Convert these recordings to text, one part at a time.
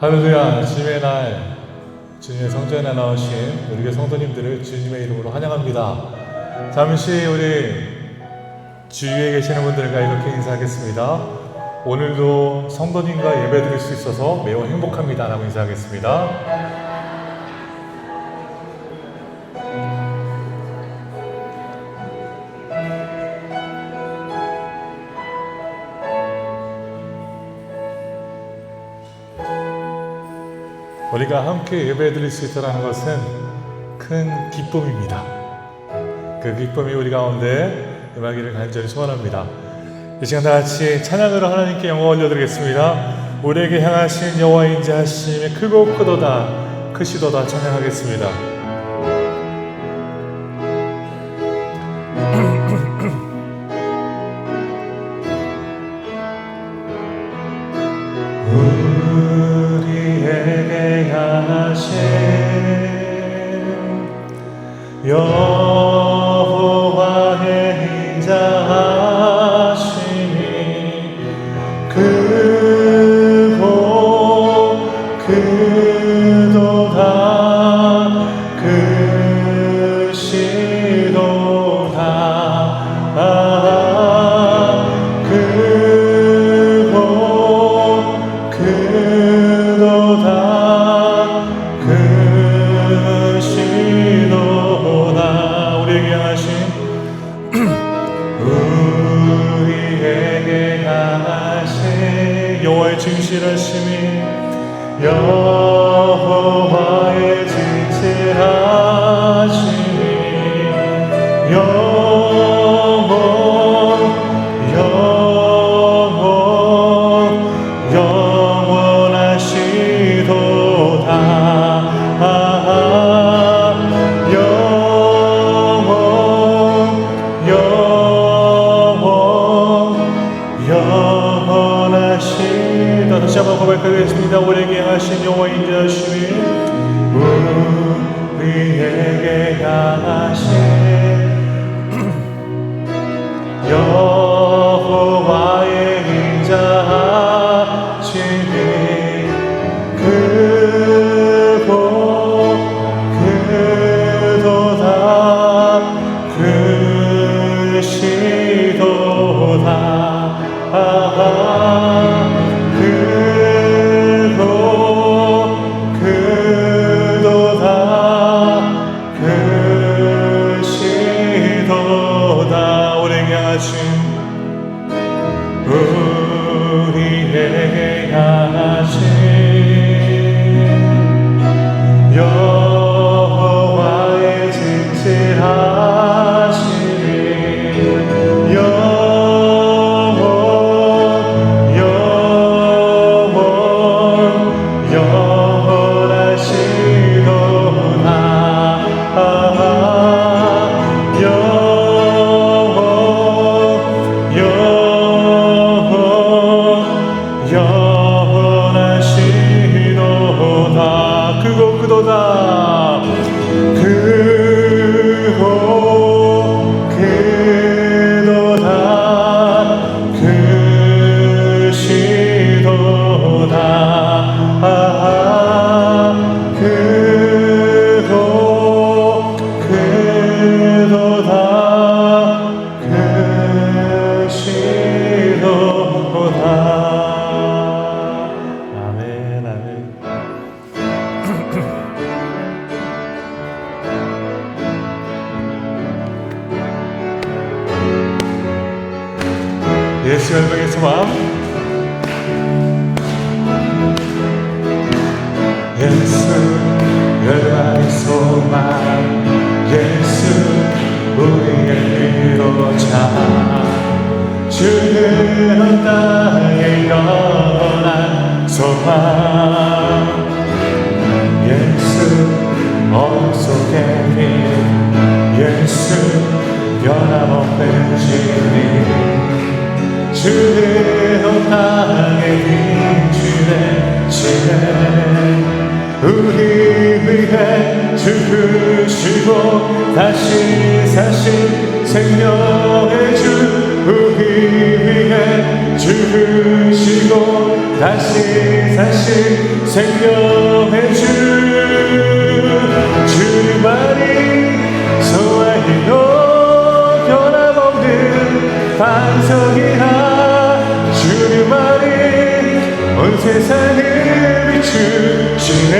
할렐루야. 주님의 날, 주님의 성전에 나오신 우리 교회 성도님들을 주님의 이름으로 환영합니다. 잠시 우리 주위에 계시는 분들과 이렇게 인사하겠습니다. 오늘도 성도님과 예배드릴 수 있어서 매우 행복합니다 라고 인사하겠습니다. 우리가 함께 예배드릴 수 있다는 것은 큰 기쁨입니다. 그 기쁨이 우리 가운데 임하기를 간절히 소원합니다. 이 시간 다 같이 찬양으로 하나님께 영광 올려드리겠습니다. 우리에게 향하신 여호와의 인자하심이 크고 크도다 크시도다 찬양하겠습니다. 우리에게 향하신 여호와의 인자하심이 크고 크도다 크시도다 우리에게 향하신 여호와의 진실하심이 여호와의 진실하심이 영원하시도다. 다시 한번 고백하겠습니다. 우리에게 하신 여호와의 인자하심이 우리에게 향하신 여호와의 인자하심이 크고 크도다 크시도다 크고 크도다 크시도다 우리에게 향하신 여호와의 진실하심이 크고 크도다 크고 크도다 크시도다 크고 크도다 크시도다 아멘 아멘. 예수 열방의 소망 예수 열방의 소망 예수 우리의 위로자 주는 땅의 영원한 소망 예수 어둠 속의 빛 예수 변함없는 진리 주는 땅에 비추되시네 우리 위해 죽으시고 다시 사신 생명의 주 우리 위해 죽으시고 다시 사신 생명의 주님만이 소원이요 변함없는 반석이라 주님만이 온 세상을 비추시네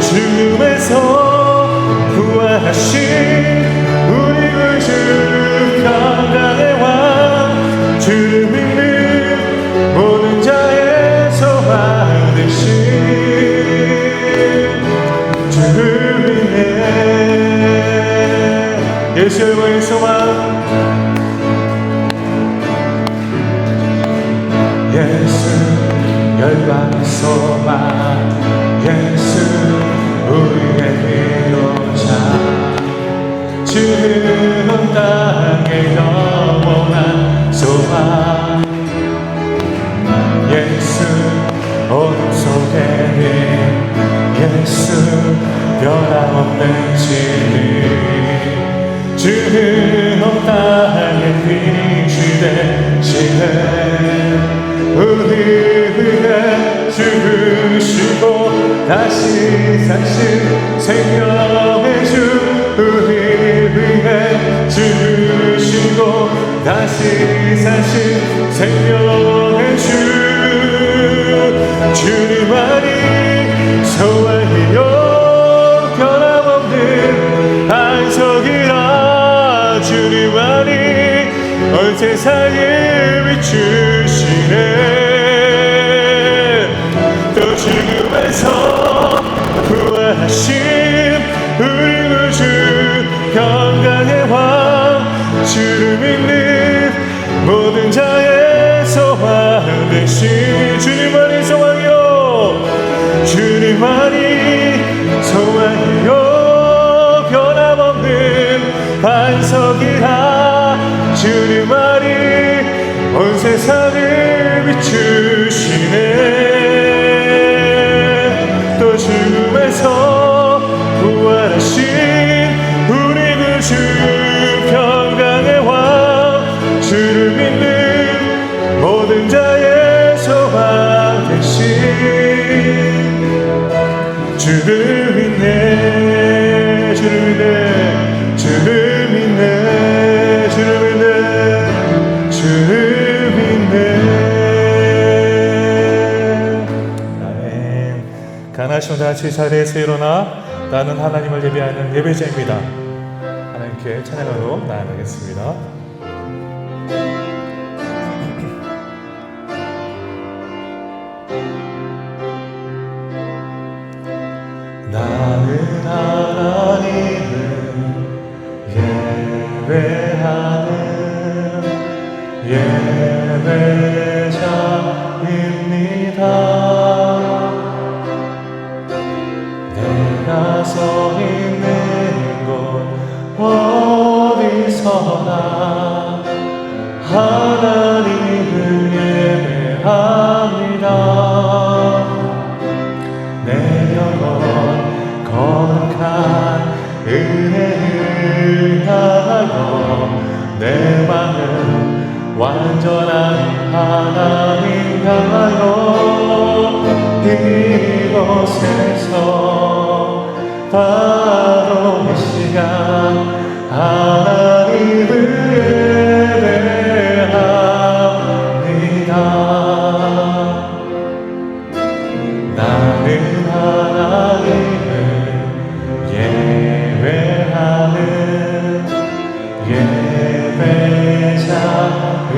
죽음에서 부활하신 우리 구주 평강의 왕 주를 믿는 모든 자의 소망 되신 주를 믿네 예수의 영광의 소망 예수 열방의 소망 예수 우리의 위로자 주는 온 땅에 영원한 소망 예수 어둠 속에 예수 변함없는 진리 주는 온 땅에 빛이 되시네 우리 위해 죽으시고 다시 사신 생명의 주 우리 위해 죽으시고 다시 사신 생명의 주 주님만이 소원이요 변함없는 반석이라 주님만이 온 세상을 비추시네 또 죽음에서 부활하신 우리 구주 평강의 왕 주를 믿는 모든 자의 소망 되신 주님만이 소망이요 주님만이 소망이요 변함없는 반석이라 주님만이 온 세상을 비추시네 또 죽음에서 부활하신 우리 구주 평강의 왕 주를 믿는 모든 자의 소망 되신 주를 믿네 주를 믿네 주를 믿네 주를 믿네 주를 믿네 아멘. 가나시온 다같이 자리에서 일어나 나는 하나님을 예배하는 예배자입니다. 하나님께 찬양하러 나아가겠습니다. 나는 하나님을 예배하는 예배자입니다. 내가 서 있는 곳 어디서나 하나님을 예배합니다. 내 영혼 거룩한 은혜를 향하여 내 마음 완전한 하나님 향하여 이곳에서 바로 이 시간 하나님을 예배합니다. 나는 하나님을 예배하는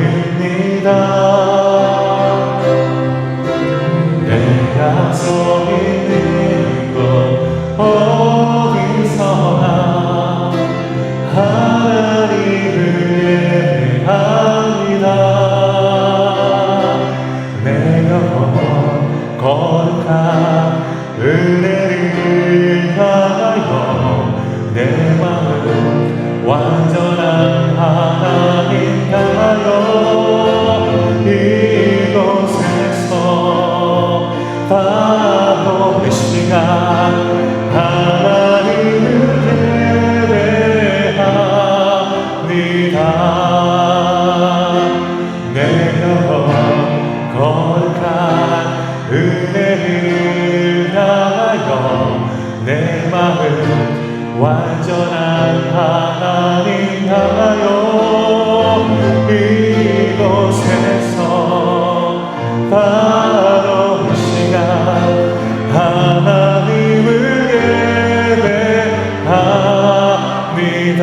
예배자입니다. 내가 서 있는 곳 어디서나 하나님을 예배합니다. 내 영혼 거룩한 은혜를 향하여 내 마음 완전한 하나님 향하여 이곳에서 바로 이 시간 하나님을 예배합니다. 거룩한 은혜를 향하여 내 마음 완전한 하나님 향하여 이곳에서 바로 이 시간 하나님을 예배합니다.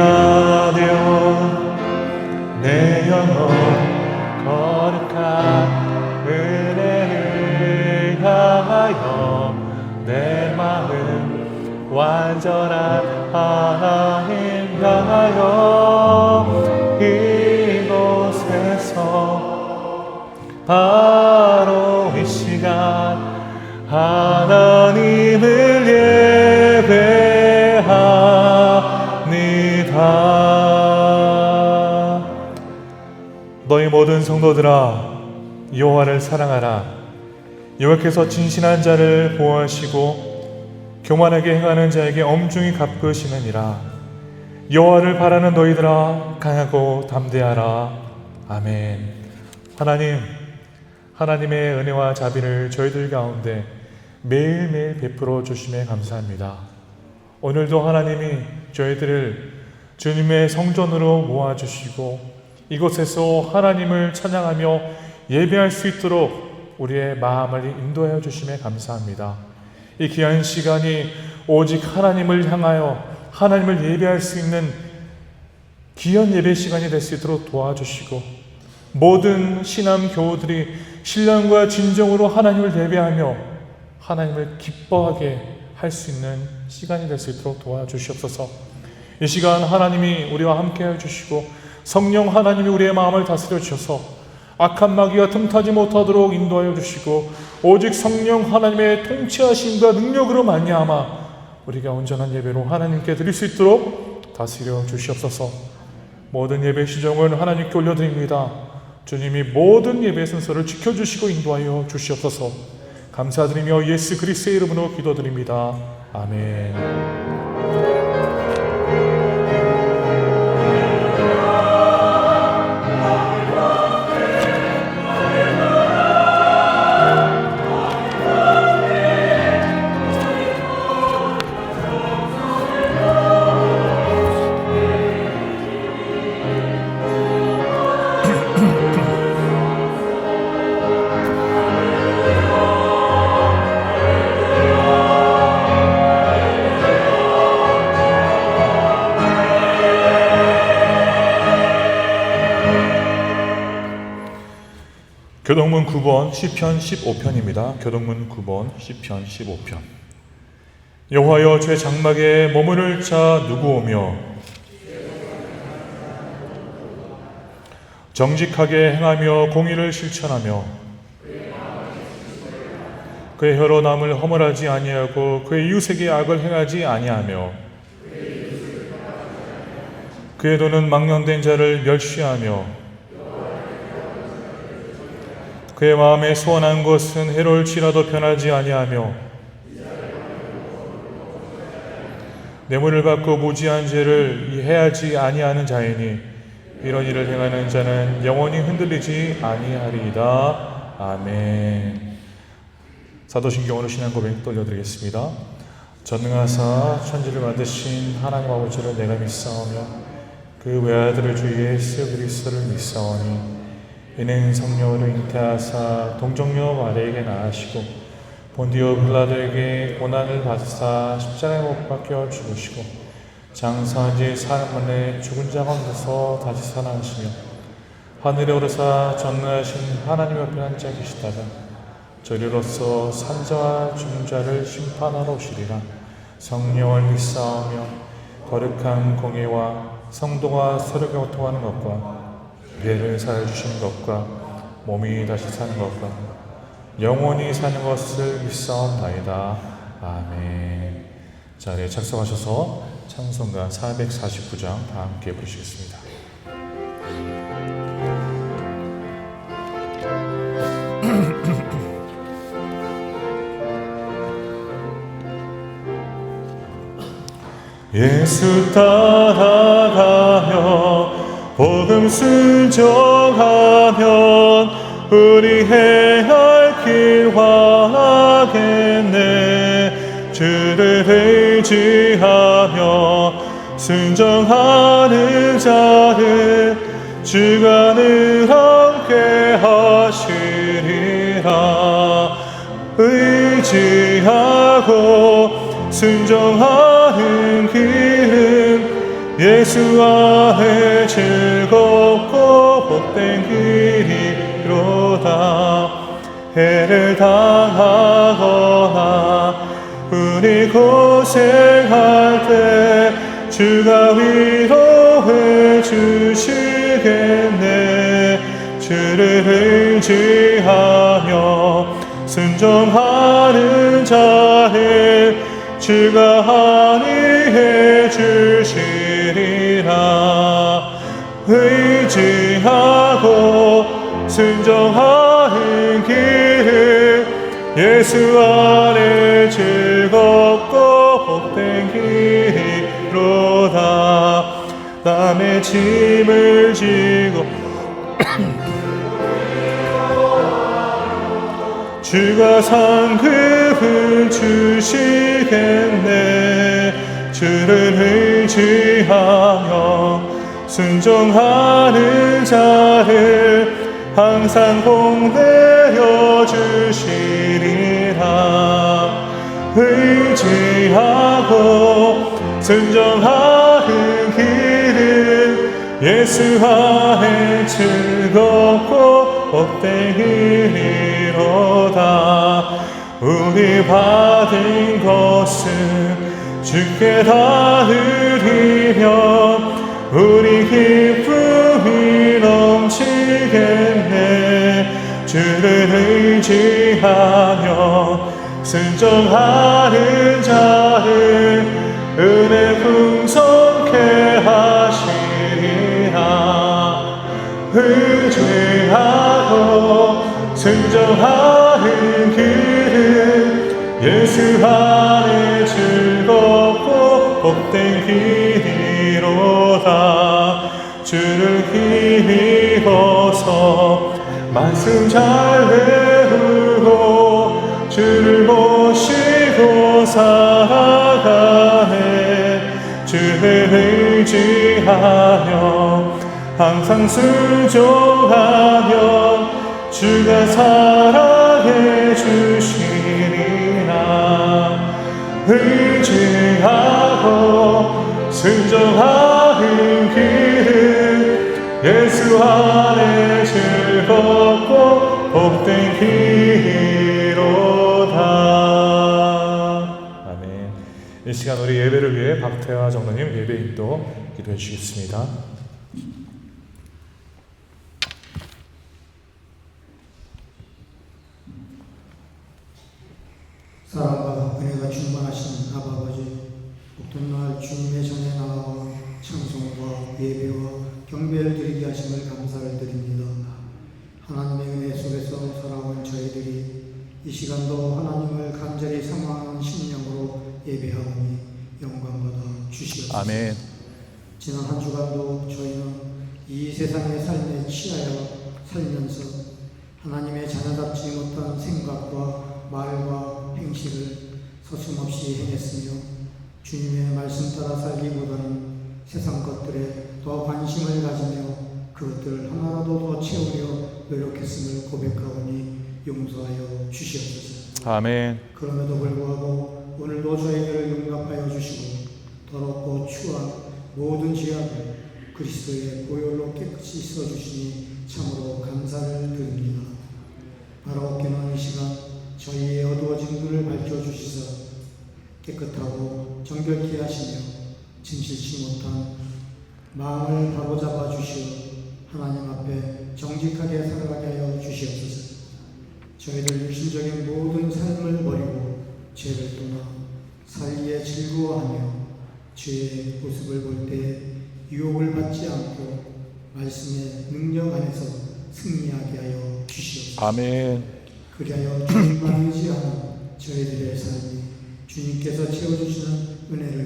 내 영혼 거룩한 은혜를 향하여 내 마음 완전한 하나님 향하여 이곳에서 바로 이 시간 하나님을 예배합니다. 너희 모든 성도들아 여호와를 사랑하라. 여호와께서 진실한 자를 보호하시고 교만하게 행하는 자에게 엄중히 갚으시느니라. 여호와를 바라는 너희들아 강하고 담대하라. 아멘. 하나님의 은혜와 자비를 저희들 가운데 매일매일 베풀어 주심에 감사합니다. 오늘도 하나님이 저희들을 주님의 성전으로 모아주시고 이곳에서 하나님을 찬양하며 예배할 수 있도록 우리의 마음을 인도하여 주심에 감사합니다. 이 귀한 시간이 오직 하나님을 향하여 하나님을 예배할 수 있는 귀한 예배 시간이 될 수 있도록 도와주시고 모든 신앙 교우들이 신령과 진정으로 하나님을 예배하며 하나님을 기뻐하게 할 수 있는 시간이 될 수 있도록 도와주시옵소서. 이 시간 하나님이 우리와 함께 해주시고 성령 하나님이 우리의 마음을 다스려 주셔서 악한 마귀가 틈타지 못하도록 인도하여 주시고 오직 성령 하나님의 통치하심과 능력으로 말미암아 우리가 온전한 예배로 하나님께 드릴 수 있도록 다스려 주시옵소서. 모든 예배 시정은 하나님께 올려드립니다. 주님이 모든 예배 순서를 지켜주시고 인도하여 주시옵소서. 감사드리며 예수 그리스도의 이름으로 기도드립니다. 아멘. 교동문 9번 시편 15편입니다. 교동문 9번 시편 15편. 여호와여 죄 장막에 머무를 자 누구오며 정직하게 행하며 공의를 실천하며 그의 혀로 남을 허물하지 아니하고 그의 이웃에게 악을 행하지 아니하며 그의 돈은 망령된 자를 멸시하며 그의 마음에 소원한 것은 해로울지라도 변하지 아니하며 뇌물을 받고 무지한 죄를 해하지 아니하는 자이니 이런 일을 행하는 자는 영원히 흔들리지 아니하리이다. 아멘. 사도신경으로 신앙 고백 돌려드리겠습니다. 전능하사 천지를 만드신 하나님 아버지를 내가 믿사오며 그 외아들을 주 예수 그리스도를 믿사오니 이는 성령으로 잉태하사 동정녀 마리아에게 낳으시고 본디오 빌라도에게 고난을 받으사 십자가에 못 박혀 죽으시고 장사한 지 사흘 만에 죽은 자 가운데서 다시 살아나시며 하늘에 오르사 전능하신 하나님 옆에 앉아 계시다가 저리로서 산자와 죽은 자를 심판하러 오시리라. 성령을 믿사오며 거룩한 공예와 성도가 서로 교통하는 것과 죄를 사해주시는 것과 몸이 다시 사는 것과 영원히 사는 것을 믿사옵나이다. 아멘. 자리에 착석하셔서 찬송가 449장 다 함께 부르시겠습니다. 예수 따라가며 복음 순종하면 우리 해야 할 주시겠네. 주를 의지하며 순종하는 자를 주가 늘 함께 하시리라. 의지하고 순종하는 길은 예수 안에 즐겁고 복된 길이로다. 해를 당하거나 우리 고생할 때 주가 위로해 주시겠네. 주를 의지하며 순종하는 자를 주가 안위해 주시리라. 의지하고 순종하는 길을 예수 안에 즐겁고 복된 길이로다. 남의 짐을 지고 주가 상급을 주시겠네. 주를 의지하며 순종하는 자를 항상 복내려 주시리라. 의지하고 순종하는 길은 예수 안에 즐겁고 복된 길이로다. 우리 받은 것은 주께 다 드리면 우리 기쁨이 넘치겠네. 주를 의지하며 순종하는 자를 은혜 풍성케 하시리라. 의지하고 순종하는 길은 예수 안에 즐겁고 복된 길이로다. 주를 힘입어서 말씀 잘 외우고 주를 모시고 살아가네. 주를 의지하며 항상 순종하며 주가 사랑해 주시리라. 의지하고 순종하는 길은 예수 안에 즐겁고 복된 길이로다. 아멘. 이 시간 우리 예배를 위해 박태화 장로님 예배 인도 기도해 주시겠습니다. 사랑과 은혜가 충만하신 아버지, 복된 날 주님의 전에 나와 찬송과 예배와 경배를 드리게 하심을 감사를 드립니다. 하나님의 은혜 속에서 살아온 저희들이 이 시간도 하나님을 간절히 사모하는 심령으로 예배하오니 영광받아 주시옵소서. 아멘. 지난 한 주간도 저희는 이 세상의 삶에 취하여 살면서 하나님의 자녀답지 못한 생각과 말과 행실을 서슴없이 행했으며 주님의 말씀 따라 살기보다는 세상 것들에 더 관심을 가지며 그것들을 하나라도 더 채우려 노력했음을 고백하오니 용서하여 주시옵소서. 아멘. 그럼에도 불구하고 오늘도 저희들을 용납하여 주시고 더럽고 추한 모든 죄악을 그리스도의 보혈로 깨끗이 씻어주시니 참으로 감사를 드립니다. 바라옵기는 이 시간 저희의 어두워진 눈을 밝혀주시사 깨끗하고 정결케 하시며 진실치 못한 마음을 바로잡아 주시어 하나님 앞에 정직하게 살아가게 하여 주시옵소서. 저희들 육신적인 모든 삶을 버리고 죄를 떠나 살기에 즐거워하며 죄의 모습을 볼 때 유혹을 받지 않고 말씀의 능력 안에서 승리하게 하여 주시옵소서. 아멘. 그리하여 주님만 의지하는 저희들의 삶이 주님께서 채워주시는 은혜를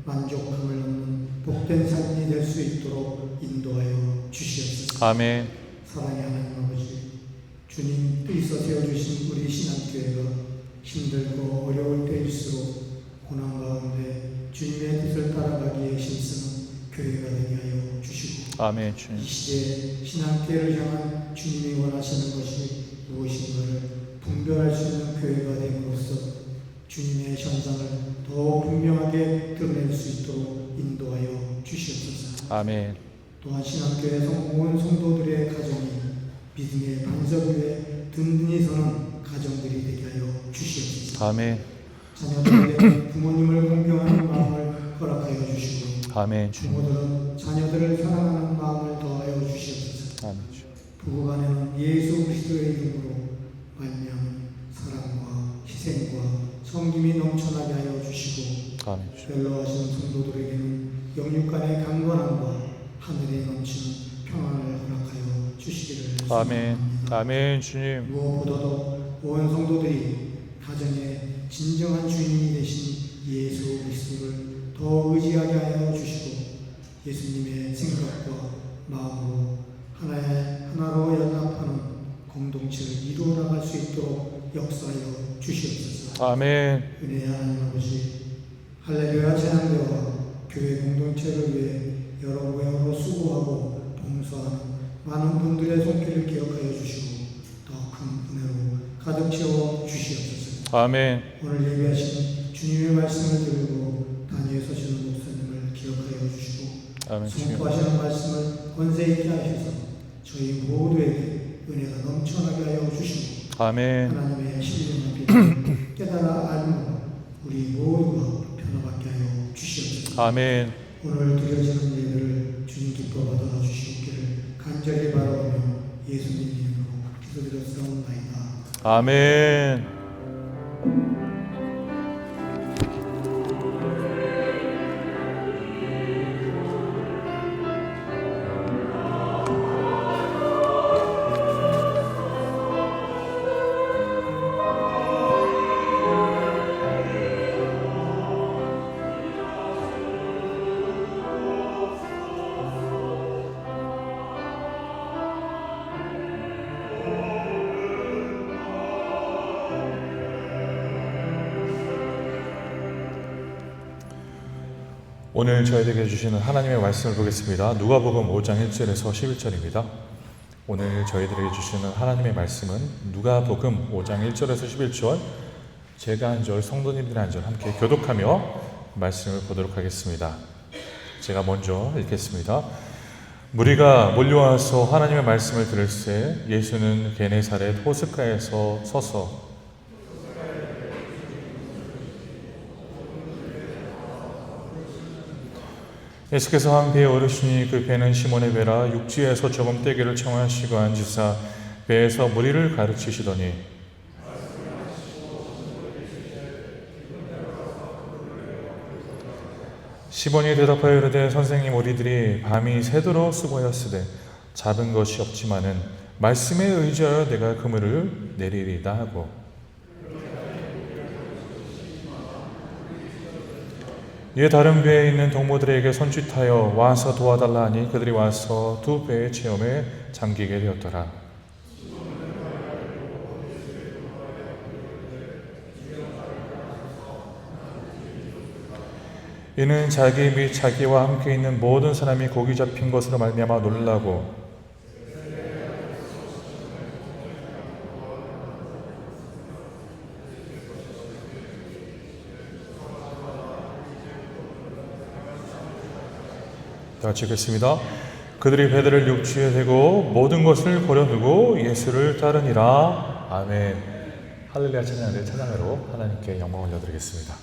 만족함을 얻는 복된 삶이 될 수 있도록 인도하여 주시옵소서. 아멘. 사랑의 하나님 아버지, 주님 뜻서 세워주신 우리 신앙교회가 힘들고 어려울 때일수록 고난 가운데 주님의 뜻을 따라가기에 힘쓰는 교회가 되게 하여 주시고 아멘 이 주님. 시대에 신앙계를 향한 주님이 원하시는 것이 무엇인가를 분별할 수 있는 교회가 됨으로써 주님의 현상을 더 분명하게 드러낼 수 있도록 인도하여 주시옵소서. 아멘. 또한 신앙교회 온 성도들의 가정이 믿음의 반석 위에 든든히 서는 가정들이 되게 하여 주시옵소서. 아멘. 자녀들에게 부모님을 공경하는 마음을 허락하여 주시고 아멘 주님. 부모들은 자녀들을 사랑하는 마음을 더하여 주시옵소서. 아멘 주님. 부부간에는 예수 그리스도의 이름으로 말미암은 사랑과 희생과 섬김이 넘쳐나게 하여 주시고 아멘 주님. 연로하신 성도들에게는 영육간의 강건함과 하늘에 넘치는 평안을 허락하여 주시기를 아멘. 소망합니다. 아멘 주님. 무엇보다도 온 성도들이 가정의 진정한 주인이 되신 예수 그리스도를 더 의지하게 하여 주시고 예수님의 생각과 마음으로 하나로 연합하는 공동체를 이루어 나갈 수 있도록 역사하여 주시옵소서. 아멘. 은혜의 하나님 아버지, 할렐루야 찬양대와 교회 공동체를 위해 여러 모양으로 수고하고 봉사하는 많은 분들의 손길을 기억하여 주시고 더 큰 은혜로 가득 채워 주시옵소서. 아멘. 오늘 예배하신 주님의 말씀을 들고 단위에 서시는 목사님을 기억하여 주시고 아멘 주님. 선포하시는 말씀을 권세 있게 하셔서 저희 모두에게 은혜가 넘쳐나게 하여 주시고 아멘. 하나님의 신령한 빛을 깨달아 알므로 우리 모두가 변화받게 하여 주시옵소서. 아멘. 오늘 드려지는 예배를 주님 기뻐 받아 주시옵기를 간절히 바라오며 예수님 이름으로 기도드렸사옵나이다. 아멘. 오늘 저희에게 주시는 하나님의 말씀을 보겠습니다. 누가복음 5장 1절에서 11절입니다. 오늘 저희들에게 주시는 하나님의 말씀은 누가복음 5장 1절에서 11절, 제가 한 절, 성도님들의 한 절 함께 교독하며 말씀을 보도록 하겠습니다. 제가 먼저 읽겠습니다. 무리가 몰려와서 하나님의 말씀을 들을새 예수는 게네사렛 호숫가에서 서서 예수께서 한 배에 오르시니 그 배는 시몬의 배라. 육지에서 조금 떼기를 청하시고 앉으사 배에서 무리를 가르치시더니 시몬이 대답하여 이르되 선생님, 우리들이 밤이 새도록 수고하였으되 잡은 것이 없지만은 말씀에 의지하여 내가 그물을 내리리다 하고, 이에 다른 배에 있는 동무들에게 손짓하여 와서 도와달라 하니 그들이 와서 두 배의 체험에 잠기게 되었더라. 이는 자기 및 자기와 함께 있는 모든 사람이 고기 잡힌 것으로 말미암아 놀라고 다 같이 읽겠습니다. 그들이 배들을 육지에 대고 모든 것을 버려두고 예수를 따르니라. 아멘. 할렐루야 찬양을 찬양으로 하나님께 영광을 올려드리겠습니다.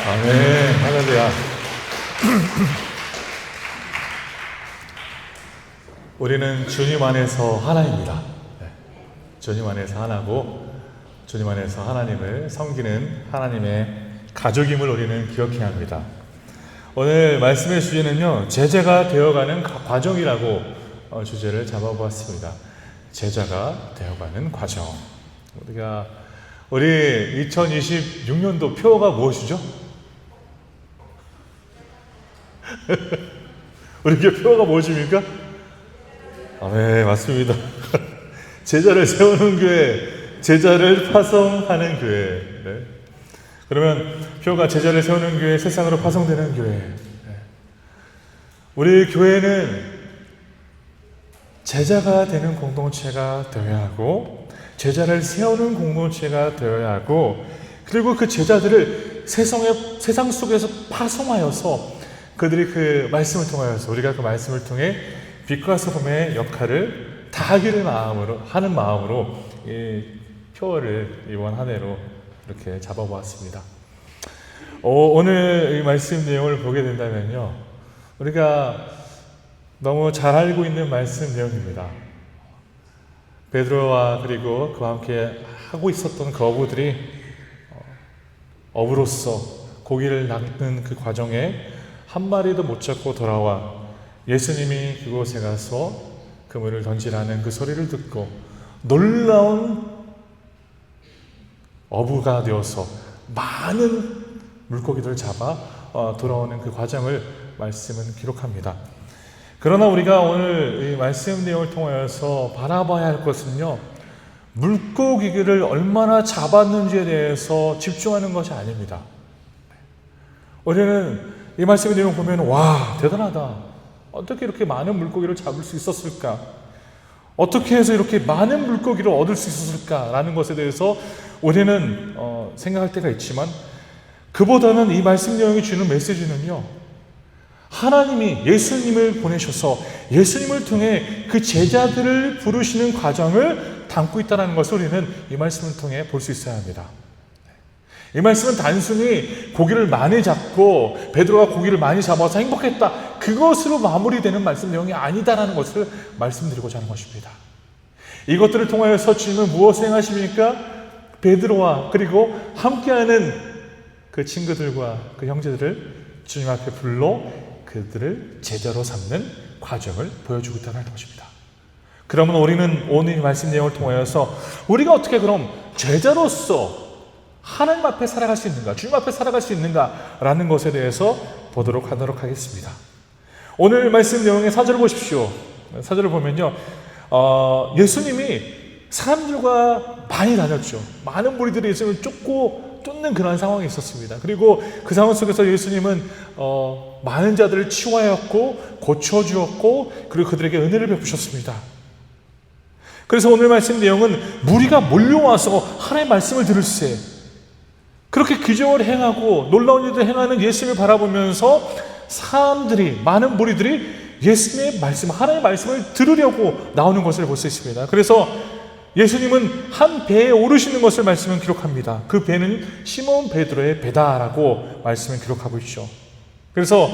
아멘. 할렐루야. 우리는 주님 안에서 하나입니다. 네. 주님 안에서 하나고 주님 안에서 하나님을 섬기는 하나님의 가족임을 우리는 기억해야 합니다. 오늘 말씀의 주제는요, 제자가 되어가는 과정이라고 주제를 잡아보았습니다. 제자가 되어가는 과정. 우리 2026년도 표어가 무엇이죠? 우리 교회 표어가 무엇입니까? 네, 맞습니다. 제자를 세우는 교회, 제자를 파송하는 교회. 네. 그러면 표어가 제자를 세우는 교회, 세상으로 파송되는 교회. 네. 우리 교회는 제자가 되는 공동체가 되어야 하고, 제자를 세우는 공동체가 되어야 하고, 그리고 그 제자들을 세상 속에서 파송하여서 그들이 그 말씀을 통하여서 우리가 그 말씀을 통해 빛과 소금의 역할을 다하기를 하는 마음으로 이 표어를 이번 한 해로 이렇게 잡아보았습니다. 오늘 이 말씀 내용을 보게 된다면요, 우리가 너무 잘 알고 있는 말씀 내용입니다. 베드로와 그리고 그와 함께 하고 있었던 그 어부들이 어부로서 고기를 낚는 그 과정에 한 마리도 못 잡고 돌아와 예수님이 그곳에 가서 그물을 던지라는 그 소리를 듣고 놀라운 어부가 되어서 많은 물고기들을 잡아 돌아오는 그 과정을 말씀은 기록합니다. 그러나 우리가 오늘 이 말씀 내용을 통하여서 바라봐야 할 것은요, 물고기를 얼마나 잡았는지에 대해서 집중하는 것이 아닙니다. 우리는 이 말씀의 내용 보면 와, 대단하다. 어떻게 이렇게 많은 물고기를 잡을 수 있었을까? 어떻게 해서 이렇게 많은 물고기를 얻을 수 있었을까라는 것에 대해서 우리는 생각할 때가 있지만, 그보다는 이 말씀 내용이 주는 메시지는요, 하나님이 예수님을 보내셔서 예수님을 통해 그 제자들을 부르시는 과정을 담고 있다는 것을 우리는 이 말씀을 통해 볼 수 있어야 합니다. 이 말씀은 단순히 고기를 많이 잡고 베드로가 고기를 많이 잡아서 행복했다, 그것으로 마무리되는 말씀 내용이 아니다라는 것을 말씀드리고자 하는 것입니다. 이것들을 통하여서 주님은 무엇을 행하십니까? 베드로와 그리고 함께하는 그 친구들과 그 형제들을 주님 앞에 불러 그들을 제자로 삼는 과정을 보여주고 있다는 것입니다. 그러면 우리는 오늘 이 말씀 내용을 통하여서 우리가 어떻게 그럼 제자로서 하나님 앞에 살아갈 수 있는가, 주님 앞에 살아갈 수 있는가라는 것에 대해서 보도록 하겠습니다. 오늘 말씀 내용의 4절을 보십시오. 4절을 보면요, 예수님이 사람들과 많이 다녔죠. 많은 무리들이 예수님을 쫓는 그런 상황이 있었습니다. 그리고 그 상황 속에서 예수님은 많은 자들을 치유하였고 고쳐주었고 그리고 그들에게 은혜를 베푸셨습니다. 그래서 오늘 말씀 내용은 무리가 몰려와서 하나님의 말씀을 들을세, 그렇게 기적을 행하고 놀라운 일을 행하는 예수님을 바라보면서 사람들이, 많은 무리들이 예수님의 말씀, 하나님의 말씀을 들으려고 나오는 것을 볼 수 있습니다. 그래서 예수님은 한 배에 오르시는 것을 말씀은 기록합니다. 그 배는 시몬 베드로의 배다라고 말씀을 기록하고 있죠. 그래서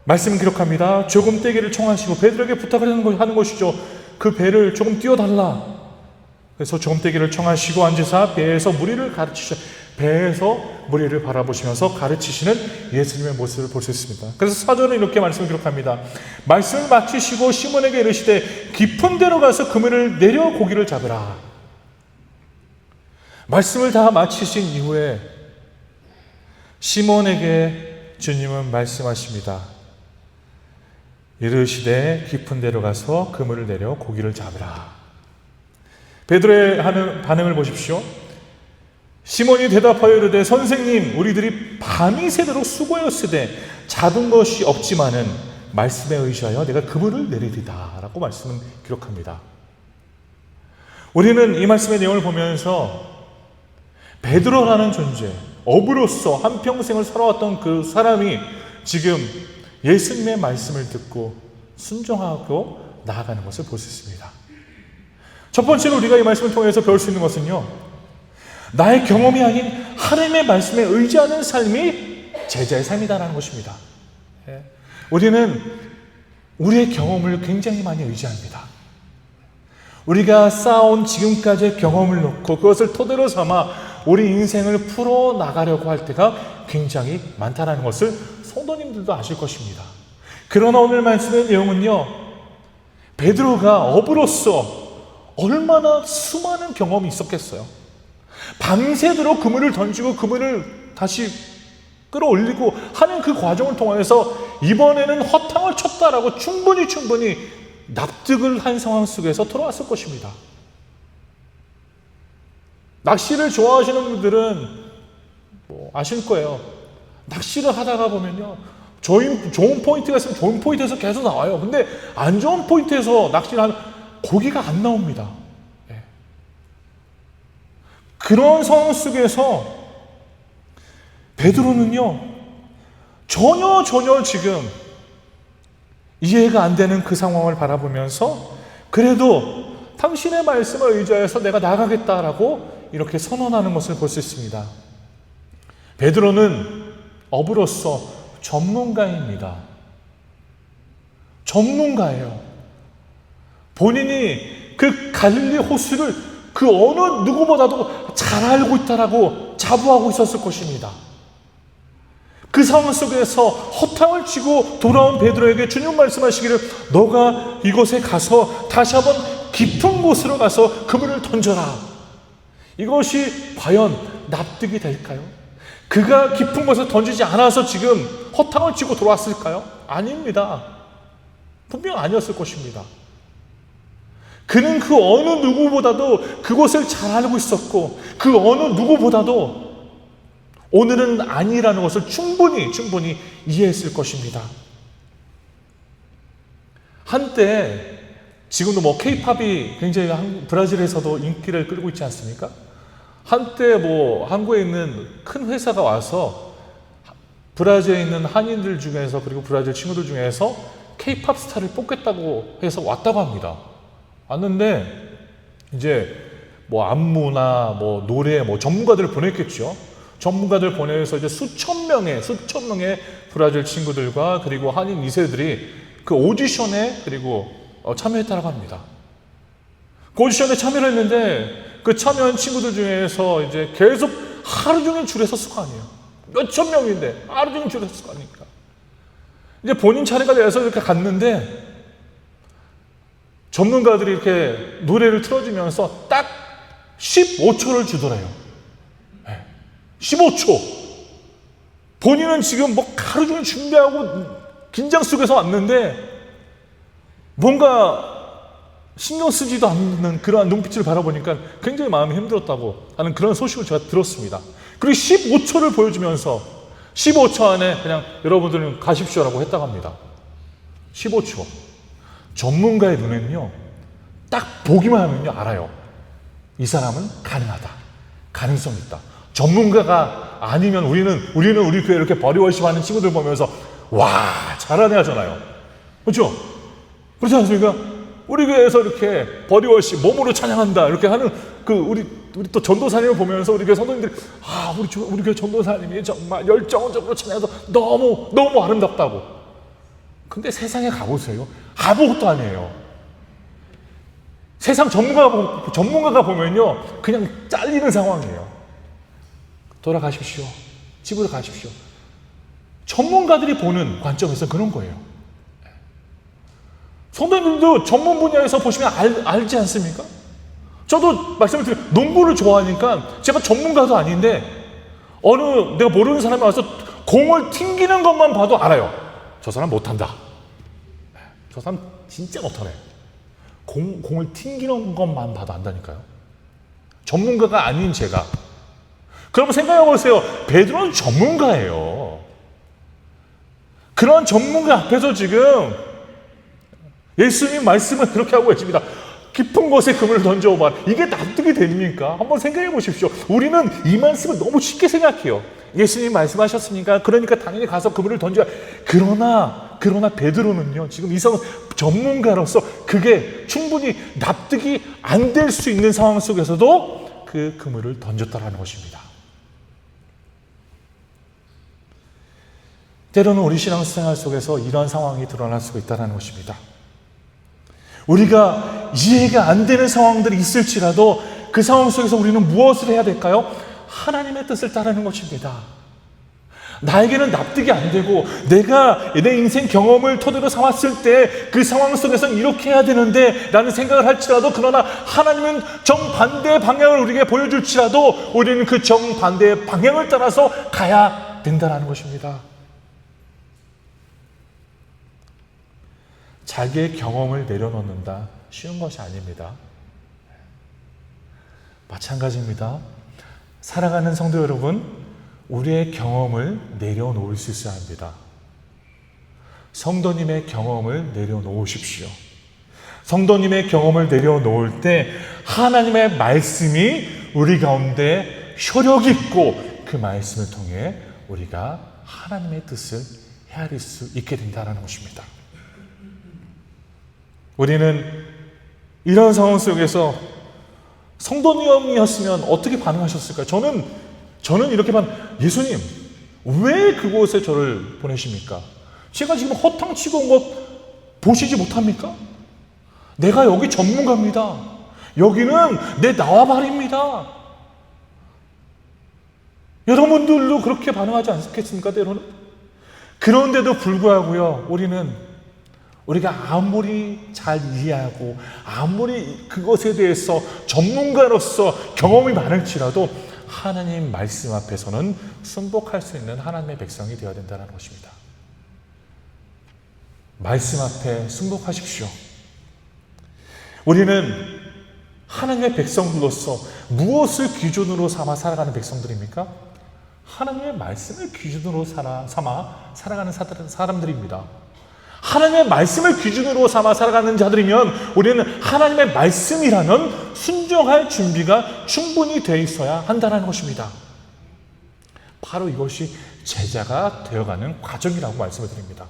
말씀은 기록합니다. 조금 떼기를 청하시고 베드로에게 부탁을 하는 것이죠. 그 배를 조금 띄워달라. 그래서 조금 떼기를 청하시고 앉으사 배에서 무리를 바라보시면서 가르치시는 예수님의 모습을 볼 수 있습니다. 그래서 사도는 이렇게 말씀을 기록합니다. 말씀을 마치시고 시몬에게 이르시되 깊은 데로 가서 그물을 내려 고기를 잡으라. 말씀을 다 마치신 이후에 시몬에게 주님은 말씀하십니다. 이르시되 깊은 데로 가서 그물을 내려 고기를 잡으라. 베드로의 하는 반응을 보십시오. 시몬이 대답하여 이르되 선생님 우리들이 밤이 새도록 수고하였으되 잡은 것이 없지만은 말씀에 의지하여 내가 그물을 내리리다 라고 말씀을 기록합니다. 우리는 이 말씀의 내용을 보면서 베드로라는 존재, 어부로서 한평생을 살아왔던 그 사람이 지금 예수님의 말씀을 듣고 순종하고 나아가는 것을 볼 수 있습니다. 첫 번째로 우리가 이 말씀을 통해서 배울 수 있는 것은요, 나의 경험이 아닌 하나님의 말씀에 의지하는 삶이 제자의 삶이다라는 것입니다. 우리는 우리의 경험을 굉장히 많이 의지합니다. 우리가 쌓아온 지금까지의 경험을 놓고 그것을 토대로 삼아 우리 인생을 풀어나가려고 할 때가 굉장히 많다는 것을 성도님들도 아실 것입니다. 그러나 오늘 말씀의 내용은요, 베드로가 어부로서 얼마나 수많은 경험이 있었겠어요. 밤새도록 그물을 던지고 그물을 다시 끌어올리고 하는 그 과정을 통해서 이번에는 허탕을 쳤다라고 충분히 납득을 한 상황 속에서 돌아왔을 것입니다. 낚시를 좋아하시는 분들은 아실 거예요. 낚시를 하다가 보면요, 좋은 포인트가 있으면 좋은 포인트에서 계속 나와요. 근데 안 좋은 포인트에서 낚시를 하면 고기가 안 나옵니다. 그런 상황 속에서 베드로는요, 전혀 지금 이해가 안 되는 그 상황을 바라보면서 그래도 당신의 말씀을 의지해서 내가 나가겠다라고 이렇게 선언하는 것을 볼 수 있습니다. 베드로는 어부로서 전문가입니다. 전문가예요. 본인이 그 갈릴리 호수를 그 어느 누구보다도 잘 알고 있다라고 자부하고 있었을 것입니다. 그 상황 속에서 허탕을 치고 돌아온 베드로에게 주님 말씀하시기를 너가 이곳에 가서 다시 한번 깊은 곳으로 가서 그물을 던져라. 이것이 과연 납득이 될까요? 그가 깊은 곳에 던지지 않아서 지금 허탕을 치고 돌아왔을까요? 아닙니다. 분명 아니었을 것입니다. 그는 그 어느 누구보다도 그것을 잘 알고 있었고 그 어느 누구보다도 오늘은 아니라는 것을 충분히 이해했을 것입니다. 한때 지금도 K-팝이 굉장히 브라질에서도 인기를 끌고 있지 않습니까? 한때 한국에 있는 큰 회사가 와서 브라질에 있는 한인들 중에서 그리고 브라질 친구들 중에서 K-팝 스타를 뽑겠다고 해서 왔다고 합니다. 왔는데 이제 안무나 노래 전문가들을 보냈겠죠. 전문가들 보내서 이제 수천 명의 브라질 친구들과 그리고 한인 2세들이 그 오디션에 그리고 참여했다고 합니다. 그 오디션에 참여를 했는데 그 참여한 친구들 중에서 이제 계속 하루 종일 줄에 섰을 거 아니에요. 몇천 명인데 하루 종일 줄에 섰을 거 아닙니까? 이제 본인 차례가 돼서 이렇게 갔는데 전문가들이 이렇게 노래를 틀어주면서 딱 15초를 주더래요. 15초. 본인은 지금 하루 종일 준비하고 긴장 속에서 왔는데 뭔가 신경 쓰지도 않는 그러한 눈빛을 바라보니까 굉장히 마음이 힘들었다고 하는 그런 소식을 제가 들었습니다. 그리고 15초를 보여주면서 15초 안에 그냥 여러분들은 가십시오라고 했다고 합니다. 15초. 전문가의 눈에는요, 딱 보기만 하면요, 알아요. 이 사람은 가능하다. 가능성이 있다. 전문가가 아니면 우리는 우리 교회 이렇게 버리워십 하는 친구들 보면서 와, 잘하네 하잖아요. 그렇죠? 그렇지 않습니까? 우리 교회에서 이렇게 버리워십 몸으로 찬양한다 이렇게 하는 우리 또 전도사님을 보면서 우리 교회 성도님들이 우리 교회 전도사님이 정말 열정적으로 찬양해서 너무 아름답다고. 근데 세상에 가보세요. 아무것도 아니에요. 세상 전문가가 보면요, 그냥 잘리는 상황이에요. 돌아가십시오. 집으로 가십시오. 전문가들이 보는 관점에서 그런 거예요. 성도님들도 전문 분야에서 보시면 알지 않습니까? 저도 말씀을 드려요. 농구를 좋아하니까 제가 전문가도 아닌데 내가 모르는 사람이 와서 공을 튕기는 것만 봐도 알아요. 저 사람 못한다. 저 사람 진짜 못하네. 공을 튕기는 것만 봐도 안다니까요. 전문가가 아닌 제가. 그럼 생각해 보세요. 베드로는 전문가예요. 그런 전문가 앞에서 지금 예수님 말씀을 그렇게 하고 계십니다. 깊은 곳에 그물을 던져봐. 이게 납득이 됩니까? 한번 생각해 보십시오. 우리는 이 말씀을 너무 쉽게 생각해요. 예수님 말씀하셨으니까 그러니까 당연히 가서 그물을 던져야. 그러나 베드로는요, 지금 이 상황 전문가로서 그게 충분히 납득이 안 될 수 있는 상황 속에서도 그 그물을 던졌다라는 것입니다. 때로는 우리 신앙생활 속에서 이러한 상황이 드러날 수가 있다는 것입니다. 우리가 이해가 안 되는 상황들이 있을지라도 그 상황 속에서 우리는 무엇을 해야 될까요? 하나님의 뜻을 따르는 것입니다. 나에게는 납득이 안 되고 내가 내 인생 경험을 토대로 삼았을 때 그 상황 속에서는 이렇게 해야 되는데 라는 생각을 할지라도, 그러나 하나님은 정반대의 방향을 우리에게 보여줄지라도 우리는 그 정반대의 방향을 따라서 가야 된다는 것입니다. 자기의 경험을 내려놓는다, 쉬운 것이 아닙니다. 마찬가지입니다. 사랑하는 성도 여러분, 우리의 경험을 내려놓을 수 있어야 합니다. 성도님의 경험을 내려놓으십시오. 성도님의 경험을 내려놓을 때 하나님의 말씀이 우리 가운데 효력 있고 그 말씀을 통해 우리가 하나님의 뜻을 헤아릴 수 있게 된다는 것입니다. 우리는 이런 상황 속에서 성도님이었으면 어떻게 반응하셨을까요? 저는 이렇게 예수님, 왜 그곳에 저를 보내십니까? 제가 지금 허탕치고 온 것 보시지 못합니까? 내가 여기 전문가입니다. 여기는 내 나와바리입니다. 여러분들도 그렇게 반응하지 않겠습니까? 때로는. 그런데도 불구하고요, 우리가 아무리 잘 이해하고 아무리 그것에 대해서 전문가로서 경험이 많을지라도 하나님 말씀 앞에서는 순복할 수 있는 하나님의 백성이 되어야 된다는 것입니다. 말씀 앞에 순복하십시오. 우리는 하나님의 백성들로서 무엇을 기준으로 삼아 살아가는 백성들입니까? 하나님의 말씀을 기준으로 삼아 살아가는 사람들입니다. 하나님의 말씀을 기준으로 삼아 살아가는 자들이면 우리는 하나님의 말씀이라는 순종할 준비가 충분히 되어 있어야 한다는 것입니다. 바로 이것이 제자가 되어가는 과정이라고 말씀을 드립니다.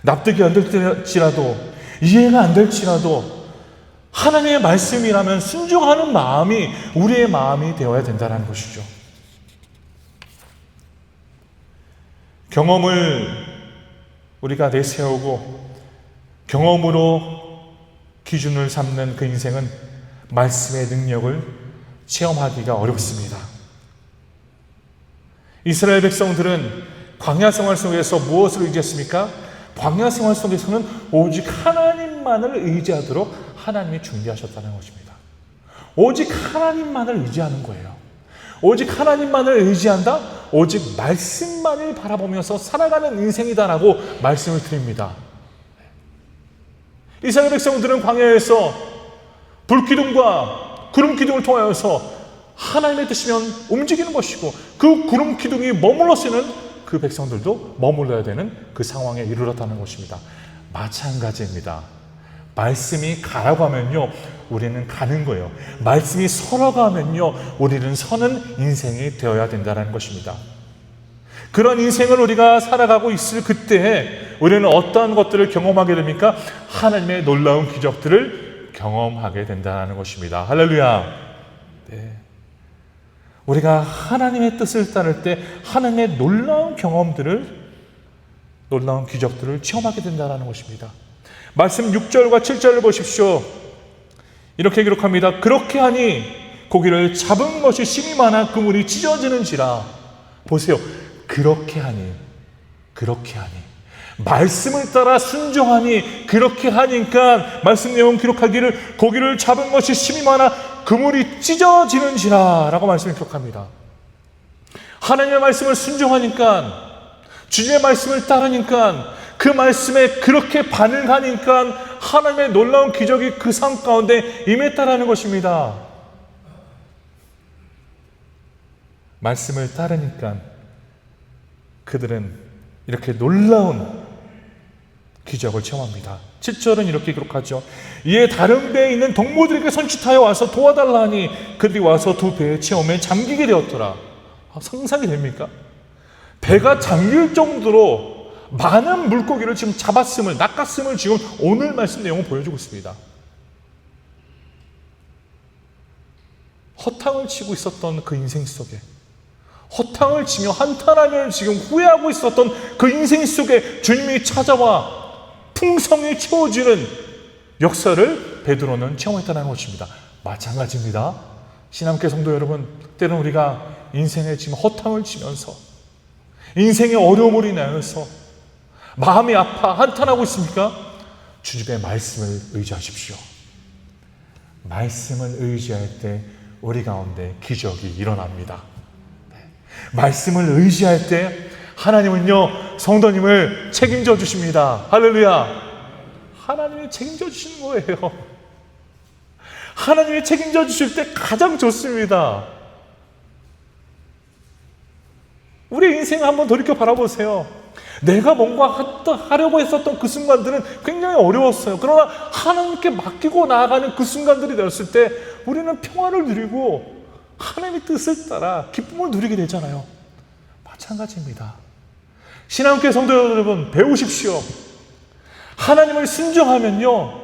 납득이 안 될지라도, 이해가 안 될지라도 하나님의 말씀이라면 순종하는 마음이 우리의 마음이 되어야 된다는 것이죠. 경험을 우리가 내세우고 경험으로 기준을 삼는 그 인생은 말씀의 능력을 체험하기가 어렵습니다. 이스라엘 백성들은 광야 생활 속에서 무엇을 의지했습니까? 광야 생활 속에서는 오직 하나님만을 의지하도록 하나님이 준비하셨다는 것입니다. 오직 하나님만을 의지하는 거예요. 오직 하나님만을 의지한다? 오직 말씀만을 바라보면서 살아가는 인생이다라고 말씀을 드립니다. 이스라엘 백성들은 광야에서 불기둥과 구름기둥을 통하여서 하나님의 뜻이면 움직이는 것이고, 그 구름기둥이 머물렀으면 그 백성들도 머물러야 되는 그 상황에 이르렀다는 것입니다. 마찬가지입니다. 말씀이 가라고 하면요, 우리는 가는 거예요. 말씀이 서라고 하면요, 우리는 서는 인생이 되어야 된다는 것입니다. 그런 인생을 우리가 살아가고 있을 그때 우리는 어떠한 것들을 경험하게 됩니까? 하나님의 놀라운 기적들을 경험하게 된다는 것입니다. 할렐루야. 네. 우리가 하나님의 뜻을 따를 때 하나님의 놀라운 경험들을, 놀라운 기적들을 체험하게 된다는 것입니다. 말씀 6절과 7절을 보십시오. 이렇게 기록합니다. 그렇게 하니 고기를 잡은 것이 심히 많아 그물이 찢어지는지라. 보세요. 그렇게 하니 말씀을 따라 순종하니, 그렇게 하니까 말씀 내용 기록하기를 고기를 잡은 것이 심히 많아 그물이 찢어지는지라 라고 말씀을 기록합니다. 하나님의 말씀을 순종하니까, 주님의 말씀을 따르니까, 그 말씀에 그렇게 반응하니까 하나님의 놀라운 기적이 그 삶 가운데 임했다라는 것입니다. 말씀을 따르니까 그들은 이렇게 놀라운 기적을 체험합니다. 7절은 이렇게 기록하죠. 이에 다른 배에 있는 동무들에게 손짓하여 와서 도와달라 하니 그들이 와서 두 배의 체험에 잠기게 되었더라. 상상이 됩니까? 배가 잠길 정도로 많은 물고기를 지금 잡았음을, 낚았음을 지금 오늘 말씀 내용은 보여주고 있습니다. 허탕을 치고 있었던 그 인생 속에, 허탕을 치며 한탄하며 지금 후회하고 있었던 그 인생 속에 주님이 찾아와 풍성히 채워주는 역사를 베드로는 체험했다는 것입니다. 마찬가지입니다. 신함께 성도 여러분, 때로는 우리가 인생에 지금 허탕을 치면서 인생의 어려움을 인하여서 마음이 아파 한탄하고 있습니까? 주님의 말씀을 의지하십시오. 말씀을 의지할 때 우리 가운데 기적이 일어납니다. 말씀을 의지할 때 하나님은요, 성도님을 책임져 주십니다. 할렐루야. 하나님이 책임져 주시는 거예요. 하나님이 책임져 주실 때 가장 좋습니다. 우리 인생을 한번 돌이켜 바라보세요. 내가 뭔가 하려고 했었던 그 순간들은 굉장히 어려웠어요. 그러나 하나님께 맡기고 나아가는 그 순간들이 되었을 때 우리는 평화를 누리고 하나님의 뜻을 따라 기쁨을 누리게 되잖아요. 마찬가지입니다. 신앙교회 성도 여러분, 배우십시오. 하나님을 순종하면요,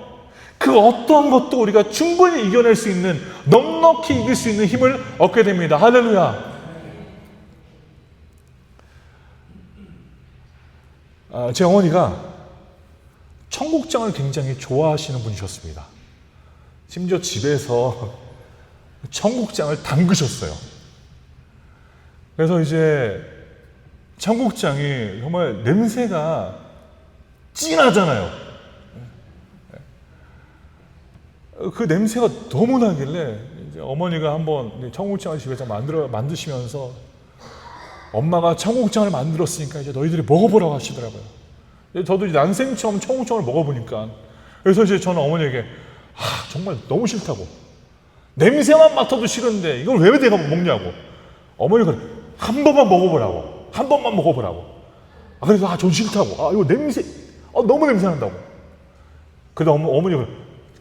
그 어떠한 것도 우리가 충분히 이겨낼 수 있는, 넉넉히 이길 수 있는 힘을 얻게 됩니다. 할렐루야. 제 어머니가 청국장을 굉장히 좋아하시는 분이셨습니다. 심지어 집에서 청국장을 담그셨어요. 그래서 이제 청국장이 정말 냄새가 진하잖아요. 그 냄새가 너무 나길래 이제 어머니가 한번 청국장을 집에서 만드시면서 엄마가 청국장을 만들었으니까 이제 너희들이 먹어보라고 하시더라고요. 저도 이제 난생처럼 청국장을 먹어보니까, 그래서 이제 저는 어머니에게 정말 너무 싫다고, 냄새만 맡아도 싫은데 이걸 왜 내가 먹냐고. 어머니가 한 번만 먹어보라고, 한 번만 먹어보라고. 그래서 전 싫다고, 이거 냄새, 너무 냄새 난다고. 그래서 어머니가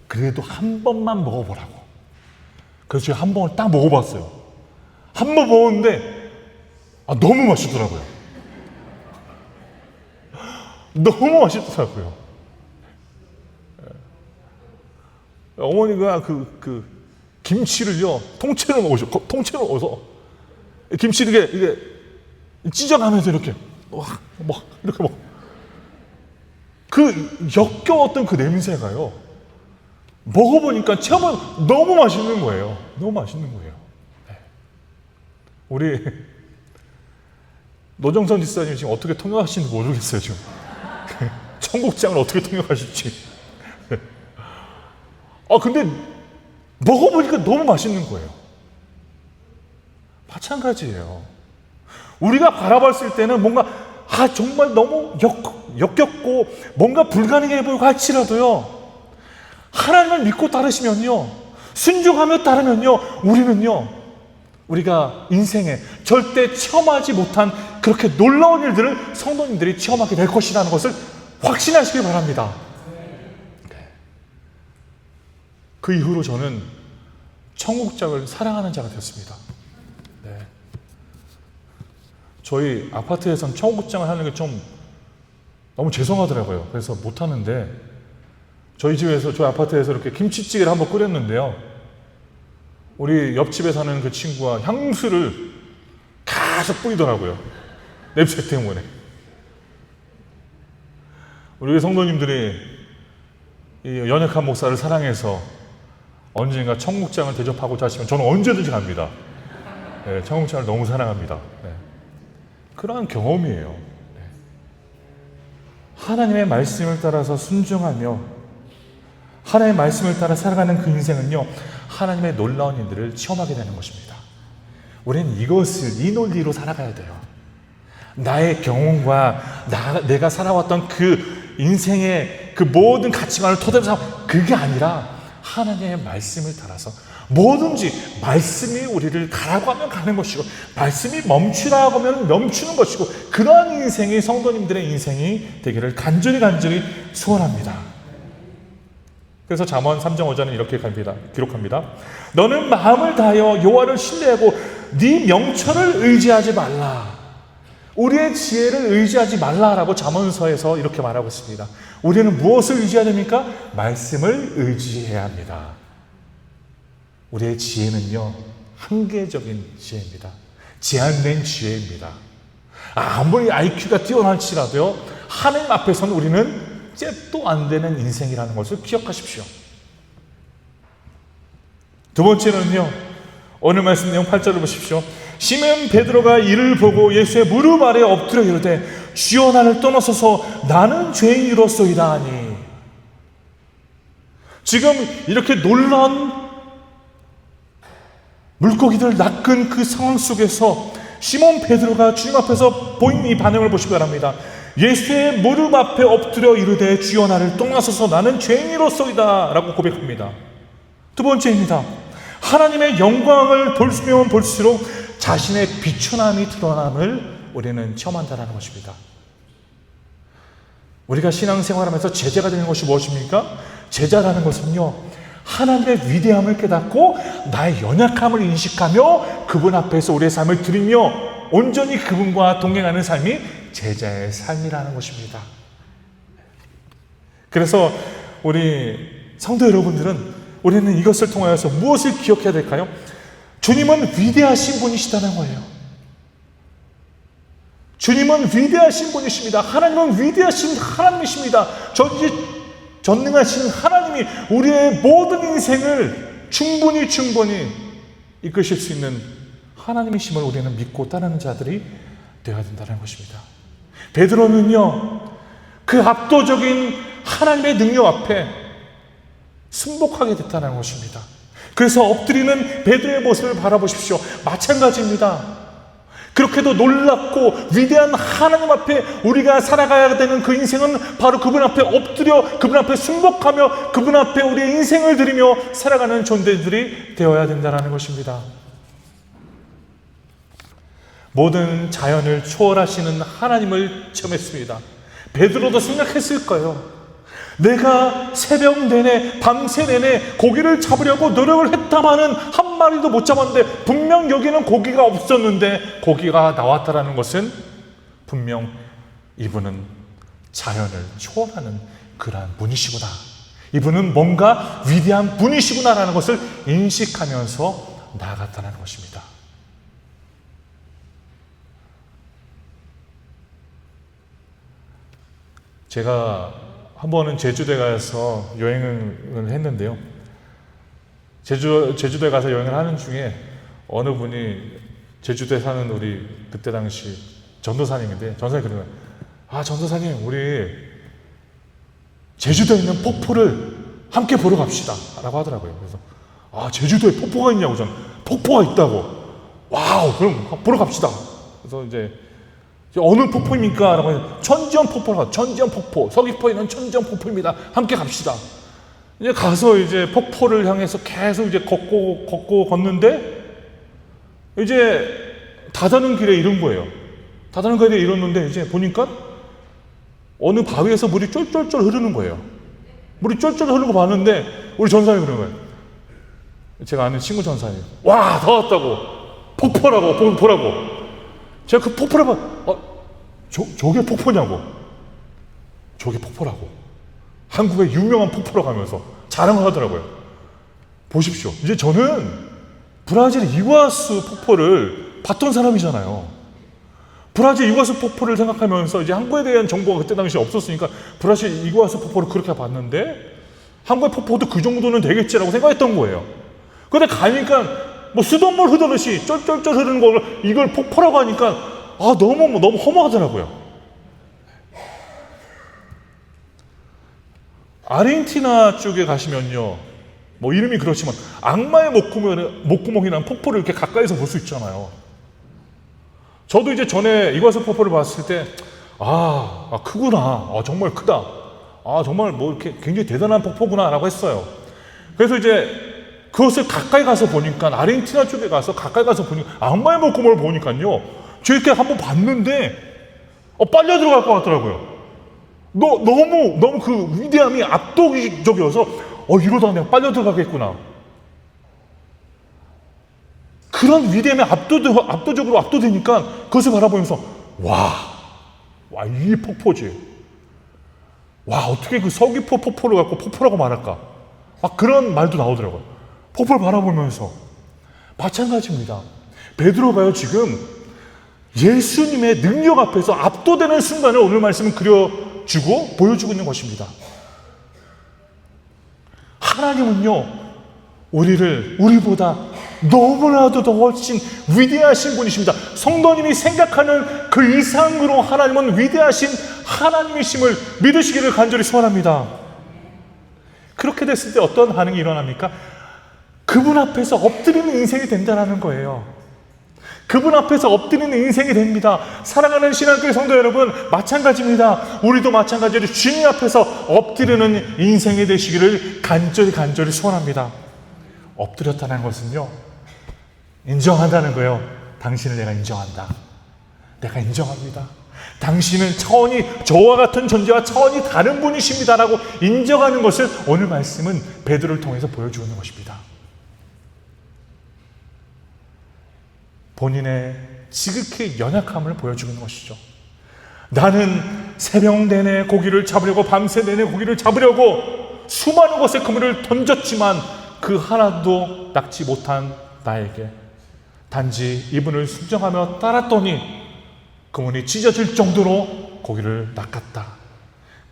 그래도 한 번만 먹어보라고. 그래서 제가 한 번을 딱 먹어봤어요. 한 번 먹었는데 너무 맛있더라고요. 너무 맛있더라고요. 어머니가 그 김치를요, 통째로 넣어서 김치를 이게 찢어가면서 이렇게 이렇게 그 역겨웠던 그 냄새가요, 먹어보니까 체험은 너무 맛있는 거예요. 너무 맛있는 거예요. 우리 노정선 집사님 지금 어떻게 통역하시는지 모르겠어요. 지금 청국장을 어떻게 통역하실지. 근데 먹어보니까 너무 맛있는 거예요. 마찬가지예요. 우리가 바라봤을 때는 뭔가 정말 너무 역겹고 뭔가 불가능해 보이고 할지라도요, 하나님을 믿고 따르시면요, 순종하며 따르면요, 우리가 인생에 절대 체험하지 못한 그렇게 놀라운 일들을 성도님들이 체험하게 될 것이라는 것을 확신하시길 바랍니다. 그 이후로 저는 청국장을 사랑하는 자가 되었습니다. 저희 아파트에선 청국장을 하는 게 좀 너무 죄송하더라고요. 그래서 못하는데, 저희 아파트에서 이렇게 김치찌개를 한번 끓였는데요, 우리 옆집에 사는 그 친구가 향수를 계속 뿌리더라고요. 냄새 때문에. 우리 성도님들이 이 연약한 목사를 사랑해서 언젠가 청국장을 대접하고자 하시면 저는 언제든지 갑니다. 청국장을 너무 사랑합니다. 그러한 경험이에요. 하나님의 말씀을 따라서 순종하며 하나님의 말씀을 따라 살아가는 그 인생은요, 하나님의 놀라운 일들을 체험하게 되는 것입니다. 우리는 이 논리로 살아가야 돼요. 나의 경험과 내가 살아왔던 그 인생의 그 모든 가치관을 토대로 그게 아니라 하나님의 말씀을 따라서 뭐든지 말씀이 우리를 가라고 하면 가는 것이고 말씀이 멈추라고 하면 멈추는 것이고 그러한 인생이 성도님들의 인생이 되기를 간절히 소원합니다. 그래서 잠언 3장 5절은 이렇게 기록합니다. 너는 마음을 다하여 여호와를 신뢰하고 네 명철을 의지하지 말라. 우리의 지혜를 의지하지 말라라고 잠언서에서 이렇게 말하고 있습니다. 우리는 무엇을 의지해야 됩니까? 말씀을 의지해야 합니다. 우리의 지혜는요, 한계적인 지혜입니다. 제한된 지혜입니다. 아무리 IQ가 뛰어날지라도요, 하나님 앞에서는 우리는 잽도 안 되는 인생이라는 것을 기억하십시오. 두 번째는요, 오늘 말씀 내용 8절을 보십시오. 시몬 베드로가 이를 보고 예수의 무릎 아래 엎드려 이르되 주여 나를 떠나소서 나는 죄인이로소이다 하니. 지금 이렇게 놀라운 물고기들 낚은 그 상황 속에서 시몬 베드로가 주님 앞에서 보인 이 반응을 보시기 바랍니다. 예수의 무릎 앞에 엎드려 이르되 주여 나를 떠나소서 나는 죄인이로소이다 라고 고백합니다. 두 번째입니다. 하나님의 영광을 볼수면 볼수록 자신의 비천함이 드러남을 우리는 체험한다는 것입니다. 우리가 신앙생활하면서 제자가 되는 것이 무엇입니까? 제자라는 것은요, 하나님의 위대함을 깨닫고 나의 연약함을 인식하며 그분 앞에서 우리의 삶을 드리며 온전히 그분과 동행하는 삶이 제자의 삶이라는 것입니다. 그래서 우리 성도 여러분들은 우리는 이것을 통하여서 무엇을 기억해야 될까요? 주님은 위대하신 분이시다는 거예요. 주님은 위대하신 분이십니다. 하나님은 위대하신 하나님이십니다. 전능하신 하나님이 우리의 모든 인생을 충분히 이끄실 수 있는 하나님이심을 우리는 믿고 따르는 자들이 되어야 된다는 것입니다. 베드로는요, 그 압도적인 하나님의 능력 앞에 승복하게 됐다는 것입니다. 그래서 엎드리는 베드로의 모습을 바라보십시오. 마찬가지입니다. 그렇게도 놀랍고 위대한 하나님 앞에 우리가 살아가야 되는 그 인생은 바로 그분 앞에 엎드려 그분 앞에 승복하며 그분 앞에 우리의 인생을 드리며 살아가는 존재들이 되어야 된다는 것입니다. 모든 자연을 초월하시는 하나님을 체험했습니다. 베드로도 생각했을 거예요. 내가 새벽 내내 밤새 내내 고기를 잡으려고 노력을 했다마는 한 마리도 못 잡았는데 분명 여기는 고기가 없었는데 고기가 나왔다라는 것은 분명 이분은 자연을 초월하는 그러한 분이시구나, 이분은 뭔가 위대한 분이시구나라는 것을 인식하면서 나아갔다는 것입니다. 제가 한 번은 제주도에 가서 여행을 했는데요. 제주도에 가서 여행을 하는 중에 어느 분이 제주도에 사는 우리 그때 당시 전도사님인데 전도사님이 그러는 거예요. 아, 전도사님, 우리 제주도에 있는 폭포를 함께 보러 갑시다 라고 하더라고요. 그래서 아, 제주도에 폭포가 있냐고. 저는 폭포가 있다고. 와우, 그럼 보러 갑시다. 그래서 이제 어느 폭포입니까? 라고 해서 천지연 폭포라고. 천지연 폭포, 서귀포에 있는 천지연 폭포입니다. 함께 갑시다. 이제 가서 이제 폭포를 향해서 계속 이제 걷는데 이제 다다는 길에 이른 거예요. 다다는 길에 이뤘는데 이제 보니까 어느 바위에서 물이 쫄쫄쫄 흐르는 거예요. 물이 쫄쫄 흐르는 거 봤는데 우리 전사님이 그러는 거예요. 제가 아는 친구 전사님. 와, 다 왔다고. 폭포라고, 보라고. 제가 그 폭포를 봐, 저게 폭포냐고. 저게 폭포라고. 한국의 유명한 포포라고 하면서 자랑을 하더라고요. 보십시오. 이제 저는 브라질 이구아수 폭포를 봤던 사람이잖아요. 브라질 이구아수 폭포를 생각하면서 이제 한국에 대한 정보가 그때 당시에 없었으니까 브라질 이구아수 폭포를 그렇게 봤는데 한국의 폭포도 그 정도는 되겠지라고 생각했던 거예요. 근데 가니까 뭐 수돗물 흐르듯이 쫄쫄쫄 흐르는 걸 이걸 폭포라고 하니까 너무 허무하더라고요. 아르헨티나 쪽에 가시면요, 뭐 이름이 그렇지만 악마의 목구멍이라는 폭포를 이렇게 가까이서 볼 수 있잖아요. 저도 이제 전에 이과수 폭포를 봤을 때 크구나, 정말 크다, 정말 뭐 이렇게 굉장히 대단한 폭포구나 라고 했어요. 그래서 이제 그것을 가까이 가서 보니까, 아르헨티나 쪽에 가서 가까이 가서 보니까, 악마의 목구멍을 보니까요, 저렇게 한번 봤는데 빨려 들어갈 것 같더라고요. 너무 그 위대함이 압도적이어서 이러다가 내가 빨려 들어가겠구나. 그런 위대함에 압도적으로 압도되니까 그것을 바라보면서 와, 이 폭포지. 와, 어떻게 그 서귀포 폭포를 갖고 폭포라고 말할까? 그런 말도 나오더라고요. 폭포를 바라보면서. 마찬가지입니다. 베드로가요, 지금 예수님의 능력 앞에서 압도되는 순간을 오늘 말씀은 그려주고 보여주고 있는 것입니다. 하나님은요, 우리보다 너무나도 더 훨씬 위대하신 분이십니다. 성도님이 생각하는 그 이상으로 하나님은 위대하신 하나님이심을 믿으시기를 간절히 소원합니다. 그렇게 됐을 때 어떤 반응이 일어납니까? 그분 앞에서 엎드리는 인생이 된다는 거예요. 그분 앞에서 엎드리는 인생이 됩니다. 사랑하는 신앙교회 성도 여러분, 마찬가지입니다. 우리도 마찬가지로 주님 앞에서 엎드리는 인생이 되시기를 간절히 소원합니다. 엎드렸다는 것은요, 인정한다는 거예요. 당신을 내가 인정한다. 내가 인정합니다. 당신은 차원이, 저와 같은 존재와 차원이 다른 분이십니다라고 인정하는 것을 오늘 말씀은 베드로를 통해서 보여주고 있는 것입니다. 본인의 지극히 연약함을 보여주고 있는 것이죠. 나는 새벽 내내 고기를 잡으려고, 밤새 내내 고기를 잡으려고 수많은 곳에 그물을 던졌지만 그 하나도 낚지 못한 나에게 단지 이분을 순종하며 따랐더니 그물이 찢어질 정도로 고기를 낚았다.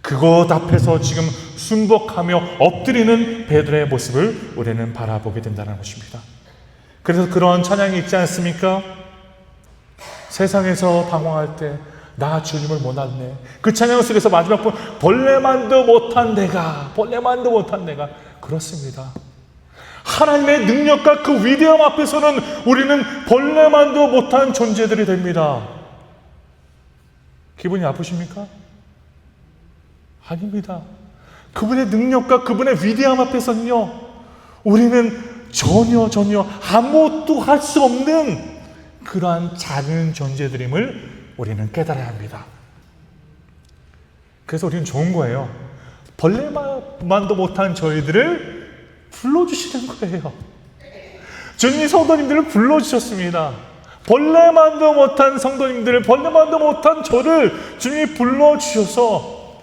그것 앞에서 지금 순복하며 엎드리는 베드로의 모습을 우리는 바라보게 된다는 것입니다. 그래서 그런 찬양이 있지 않습니까? 세상에서 방황할 때 나 주님을 못 알네. 그 찬양 속에서 마지막 분, 벌레만도 못한 내가, 그렇습니다. 하나님의 능력과 그 위대함 앞에서는 우리는 벌레만도 못한 존재들이 됩니다. 기분이 아프십니까? 아닙니다. 그분의 능력과 그분의 위대함 앞에서는요, 우리는 전혀 아무것도 할 수 없는 그러한 작은 존재들임을 우리는 깨달아야 합니다. 그래서 우리는 좋은 거예요. 벌레만도 못한 저희들을 불러주시는 거예요. 주님 성도님들을 불러주셨습니다. 벌레만도 못한 성도님들을, 벌레만도 못한 저를 주님이 불러주셔서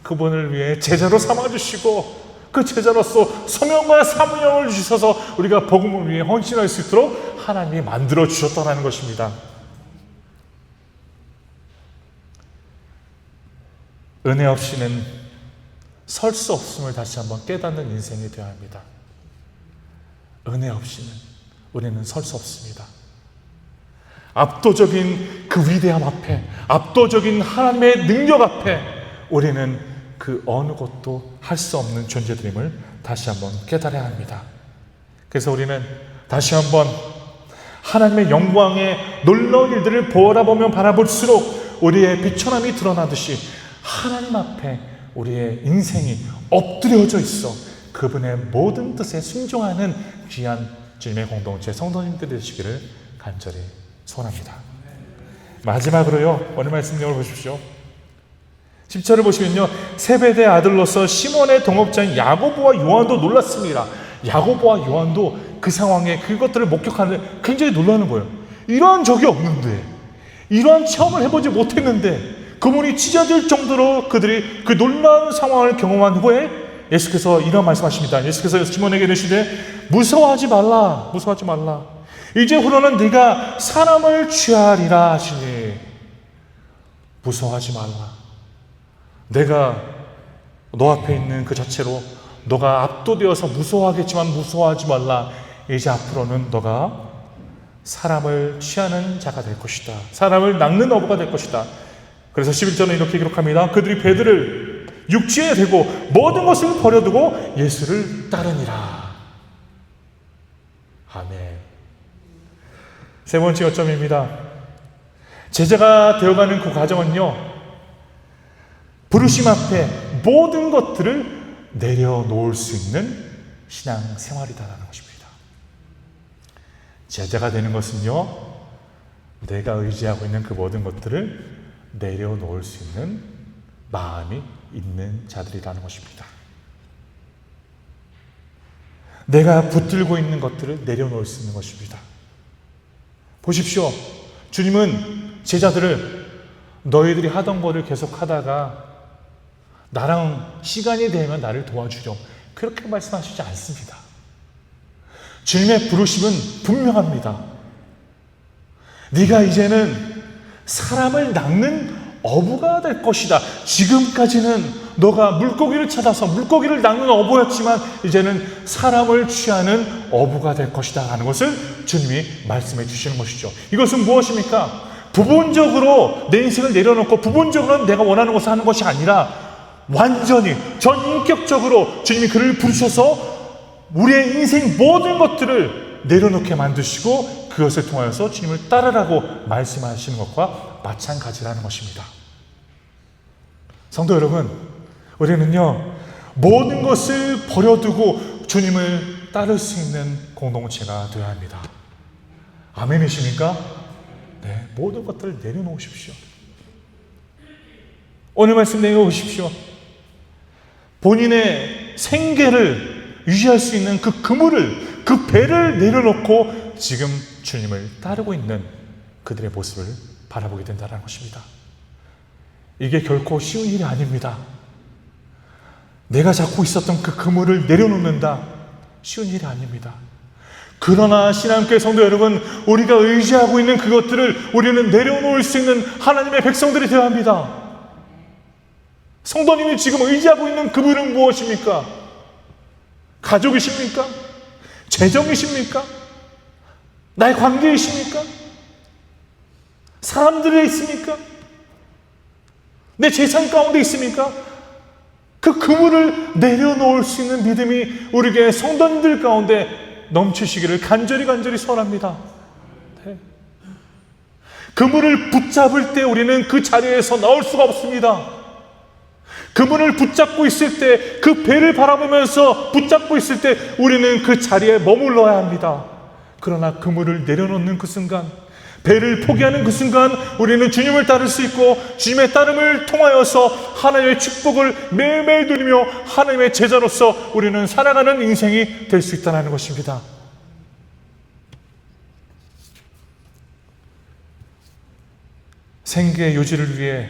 그분을 위해 제자로 삼아주시고 그 제자로서 소명과 사명을 주셔서 우리가 복음을 위해 헌신할 수 있도록 하나님이 만들어 주셨다는 것입니다. 은혜 없이는 설 수 없음을 다시 한번 깨닫는 인생이 되어야 합니다. 은혜 없이는 우리는 설 수 없습니다. 압도적인 그 위대함 앞에, 압도적인 하나님의 능력 앞에 우리는 그 어느 것도 할 수 없는 존재들임을 다시 한번 깨달아야 합니다. 그래서 우리는 다시 한번 하나님의 영광의 놀라운 일들을 바라보면 바라볼수록 우리의 비천함이 드러나듯이 하나님 앞에 우리의 인생이 엎드려져 있어 그분의 모든 뜻에 순종하는 귀한 주님의 공동체 성도님들 되시기를 간절히 소원합니다. 마지막으로요, 오늘 말씀 내용을 보십시오. 10절을 보시면요, 세베대의 아들로서 시몬의 동업자인 야고보와 요한도 놀랐습니다. 야고보와 요한도 그 상황에 그것들을 목격하는데 굉장히 놀라는 거예요. 이러한 적이 없는데, 이러한 체험을 해보지 못했는데 그분이 찢어질 정도로 그들이 그 놀라운 상황을 경험한 후에 예수께서 이런 말씀하십니다. 예수께서 시몬에게 이르시되 무서워하지 말라. 이제 후로는 네가 사람을 취하리라 하시니. 무서워하지 말라. 내가 너 앞에 있는 그 자체로 너가 압도되어서 무서워하겠지만 무서워하지 말라. 이제 앞으로는 너가 사람을 취하는 자가 될 것이다. 사람을 낚는 어부가 될 것이다. 그래서 11절은 이렇게 기록합니다. 그들이 배들을 육지에 대고 모든 것을 버려두고 예수를 따르니라. 아멘. 세 번째 요점입니다. 제자가 되어가는 그 과정은요, 부르심 앞에 모든 것들을 내려놓을 수 있는 신앙 생활이다라는 것입니다. 제자가 되는 것은요, 내가 의지하고 있는 그 모든 것들을 내려놓을 수 있는 마음이 있는 자들이라는 것입니다. 내가 붙들고 있는 것들을 내려놓을 수 있는 것입니다. 보십시오. 주님은 제자들을 너희들이 하던 거를 계속 하다가 나랑 시간이 되면 나를 도와주렴, 그렇게 말씀하시지 않습니다. 주님의 부르심은 분명합니다. 네가 이제는 사람을 낚는 어부가 될 것이다. 지금까지는 너가 물고기를 찾아서 물고기를 낚는 어부였지만 이제는 사람을 취하는 어부가 될 것이다 라는 것을 주님이 말씀해 주시는 것이죠. 이것은 무엇입니까? 부분적으로 내 인생을 내려놓고 부분적으로 내가 원하는 것을 하는 것이 아니라 완전히 전인격적으로 주님이 그를 부르셔서 우리의 인생 모든 것들을 내려놓게 만드시고 그것을 통하여서 주님을 따르라고 말씀하시는 것과 마찬가지라는 것입니다. 성도 여러분, 우리는요, 모든 것을 버려두고 주님을 따를 수 있는 공동체가 되어야 합니다. 아멘이십니까? 네, 모든 것들을 내려놓으십시오. 오늘 말씀 내려놓으십시오. 본인의 생계를 유지할 수 있는 그 그물을, 그 배를 내려놓고 지금 주님을 따르고 있는 그들의 모습을 바라보게 된다는 것입니다. 이게 결코 쉬운 일이 아닙니다. 내가 잡고 있었던 그 그물을 내려놓는다, 쉬운 일이 아닙니다. 그러나 신앙교회 성도 여러분, 우리가 의지하고 있는 그것들을 우리는 내려놓을 수 있는 하나님의 백성들이 되어야 합니다. 성도님이 지금 의지하고 있는 그분은 무엇입니까? 가족이십니까? 재정이십니까? 나의 관계이십니까? 사람들에 있습니까? 내 재산 가운데 있습니까? 그 그물을 내려놓을 수 있는 믿음이 우리 성도님들 가운데 넘치시기를 간절히 소원합니다. 네. 그물을 붙잡을 때 우리는 그 자리에서 나올 수가 없습니다. 그물을 붙잡고 있을 때, 그 배를 바라보면서 붙잡고 있을 때 우리는 그 자리에 머물러야 합니다. 그러나 그물을 내려놓는 그 순간, 배를 포기하는 그 순간 우리는 주님을 따를 수 있고 주님의 따름을 통하여서 하나님의 축복을 매일매일 누리며 하나님의 제자로서 우리는 살아가는 인생이 될 수 있다는 것입니다. 생계 유지를 위해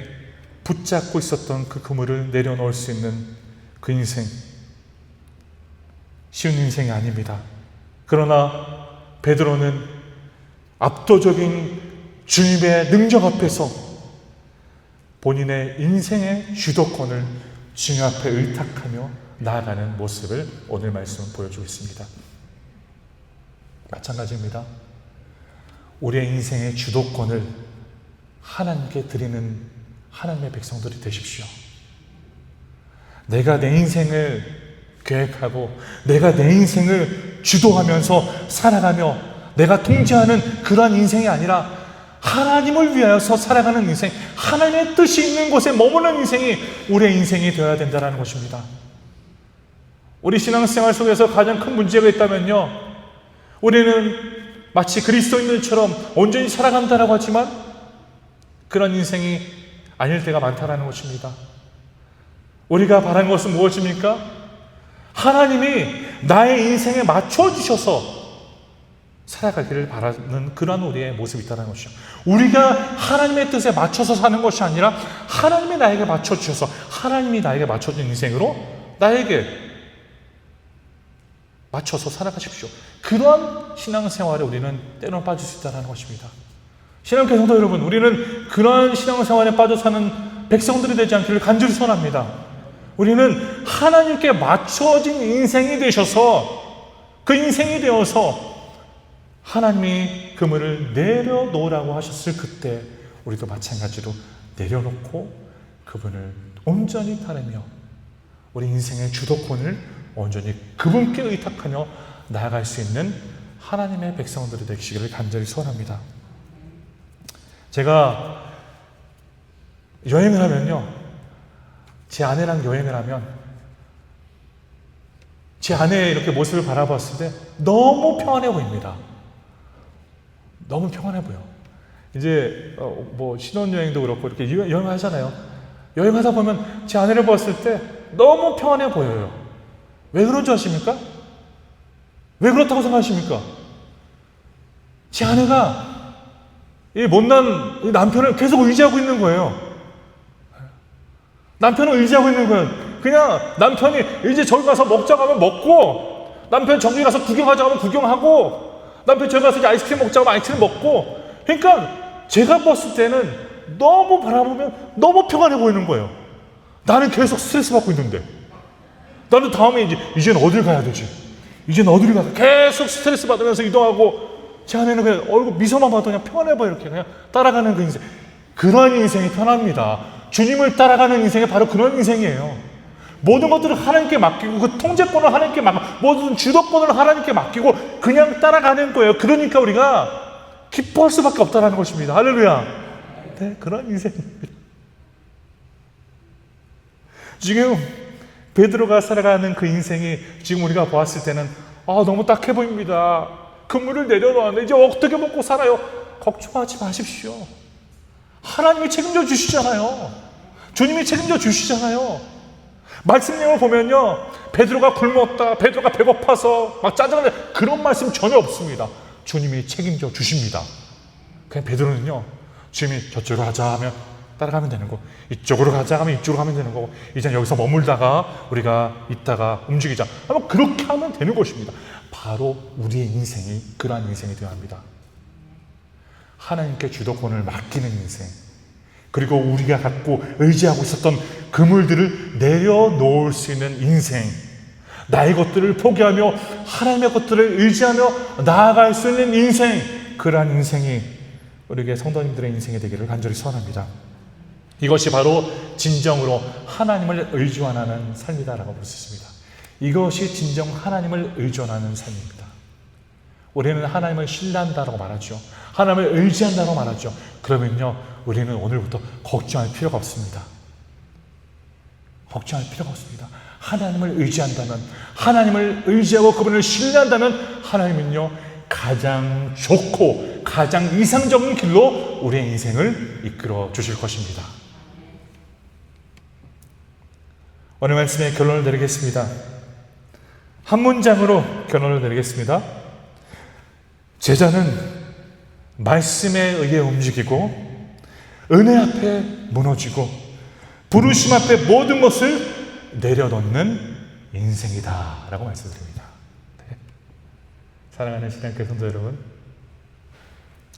붙잡고 있었던 그 그물을 내려놓을 수 있는 그 인생, 쉬운 인생이 아닙니다. 그러나 베드로는 압도적인 주님의 능력 앞에서 본인의 인생의 주도권을 주님 앞에 의탁하며 나아가는 모습을 오늘 말씀은 보여주고 있습니다. 마찬가지입니다. 우리의 인생의 주도권을 하나님께 드리는 하나님의 백성들이 되십시오. 내가 내 인생을 계획하고 내가 내 인생을 주도하면서 살아가며 내가 통제하는 그러한 인생이 아니라 하나님을 위하여서 살아가는 인생, 하나님의 뜻이 있는 곳에 머무는 인생이 우리의 인생이 되어야 된다는 것입니다. 우리 신앙생활 속에서 가장 큰 문제가 있다면요, 우리는 마치 그리스도인들처럼 온전히 살아간다라고 하지만 그런 인생이 아닐 때가 많다는 것입니다. 우리가 바란 것은 무엇입니까? 하나님이 나의 인생에 맞춰주셔서 살아가기를 바라는 그런 우리의 모습이 있다는 것이죠. 우리가 하나님의 뜻에 맞춰서 사는 것이 아니라 하나님이 나에게 맞춰주셔서 하나님이 나에게 맞춰준 인생으로 나에게 맞춰서 살아가십시오. 그러한 신앙생활에 우리는 때로는 빠질 수 있다는 것입니다. 신앙교회 성도 여러분, 우리는 그러한 신앙생활에 빠져 사는 백성들이 되지 않기를 간절히 소원합니다. 우리는 하나님께 맞춰진 인생이 되셔서 그 인생이 되어서 하나님이 그물을 내려놓으라고 하셨을 그때 우리도 마찬가지로 내려놓고 그분을 온전히 따르며 우리 인생의 주도권을 온전히 그분께 의탁하며 나아갈 수 있는 하나님의 백성들이 되시기를 간절히 소원합니다. 제가 여행을 하면요, 제 아내랑 여행을 하면 제 아내의 이렇게 모습을 바라봤을 때 너무 평안해 보입니다. 너무 평안해 보여. 이제 뭐 신혼여행도 그렇고 이렇게 여행하잖아요. 여행하다 보면 제 아내를 봤을 때 너무 평안해 보여요. 왜 그런 줄 아십니까? 왜 그렇다고 생각하십니까? 제 아내가 이 못난 이 남편을 계속 의지하고 있는 거예요. 남편을 의지하고 있는 거예요. 그냥 남편이 이제 저기 가서 먹자고 하면 먹고, 남편 저기 가서 구경하자고 하면 구경하고, 남편 저기 가서 이제 아이스크림 먹자고 하면 아이스크림 먹고. 그러니까 제가 봤을 때는 너무 바라보면 너무 평안해 보이는 거예요. 나는 계속 스트레스 받고 있는데, 나는 다음에 이제는 어딜 가야 되지? 이제는 어딜 가야 돼? 계속 스트레스 받으면서 이동하고, 제 아내는 그냥 얼굴 미소만 봐도 그냥 평안해 보여. 이렇게 그냥 따라가는 그 인생. 그런 인생이 편합니다. 주님을 따라가는 인생이 바로 그런 인생이에요. 모든 것들을 하나님께 맡기고, 그 통제권을 하나님께 맡기고, 모든 주도권을 하나님께 맡기고 그냥 따라가는 거예요. 그러니까 우리가 기뻐할 수밖에 없다는 것입니다. 할렐루야. 네, 그런 인생입니다. 지금 베드로가 살아가는 그 인생이 지금 우리가 보았을 때는 너무 딱해 보입니다. 그물을 내려놓았는데 이제 어떻게 먹고 살아요? 걱정하지 마십시오. 하나님이 책임져 주시잖아요. 주님이 책임져 주시잖아요. 말씀 내용을 보면요, 베드로가 굶었다, 베드로가 배고파서 막 짜증을 내, 그런 말씀 전혀 없습니다. 주님이 책임져 주십니다. 그냥 베드로는요, 주님이 저쪽으로 가자 하면 따라가면 되는 거, 이쪽으로 가자 하면 이쪽으로 가면 되는 거고, 이제 여기서 머물다가 우리가 있다가 움직이자 하면 그렇게 하면 되는 것입니다. 바로 우리의 인생이 그러한 인생이 되어야 합니다. 하나님께 주도권을 맡기는 인생, 그리고 우리가 갖고 의지하고 있었던 그물들을 내려놓을 수 있는 인생, 나의 것들을 포기하며 하나님의 것들을 의지하며 나아갈 수 있는 인생, 그러한 인생이 우리에게 성도님들의 인생이 되기를 간절히 소원합니다. 이것이 바로 진정으로 하나님을 의존하는 삶이다라고 볼 수 있습니다. 이것이 진정 하나님을 의존하는 삶입니다. 우리는 하나님을 신뢰한다라고 말하죠. 하나님을 의지한다고 말하죠. 그러면요, 우리는 오늘부터 걱정할 필요가 없습니다. 걱정할 필요가 없습니다. 하나님을 의지한다면, 하나님을 의지하고 그분을 신뢰한다면 하나님은요, 가장 좋고 가장 이상적인 길로 우리의 인생을 이끌어 주실 것입니다. 오늘 말씀의 결론을 내리겠습니다. 한 문장으로 결론을 내리겠습니다. 제자는 말씀에 의해 움직이고 은혜 앞에 무너지고 부르심 앞에 모든 것을 내려놓는 인생이다 라고 말씀드립니다. 네. 사랑하는 신앙교회 성도 여러분,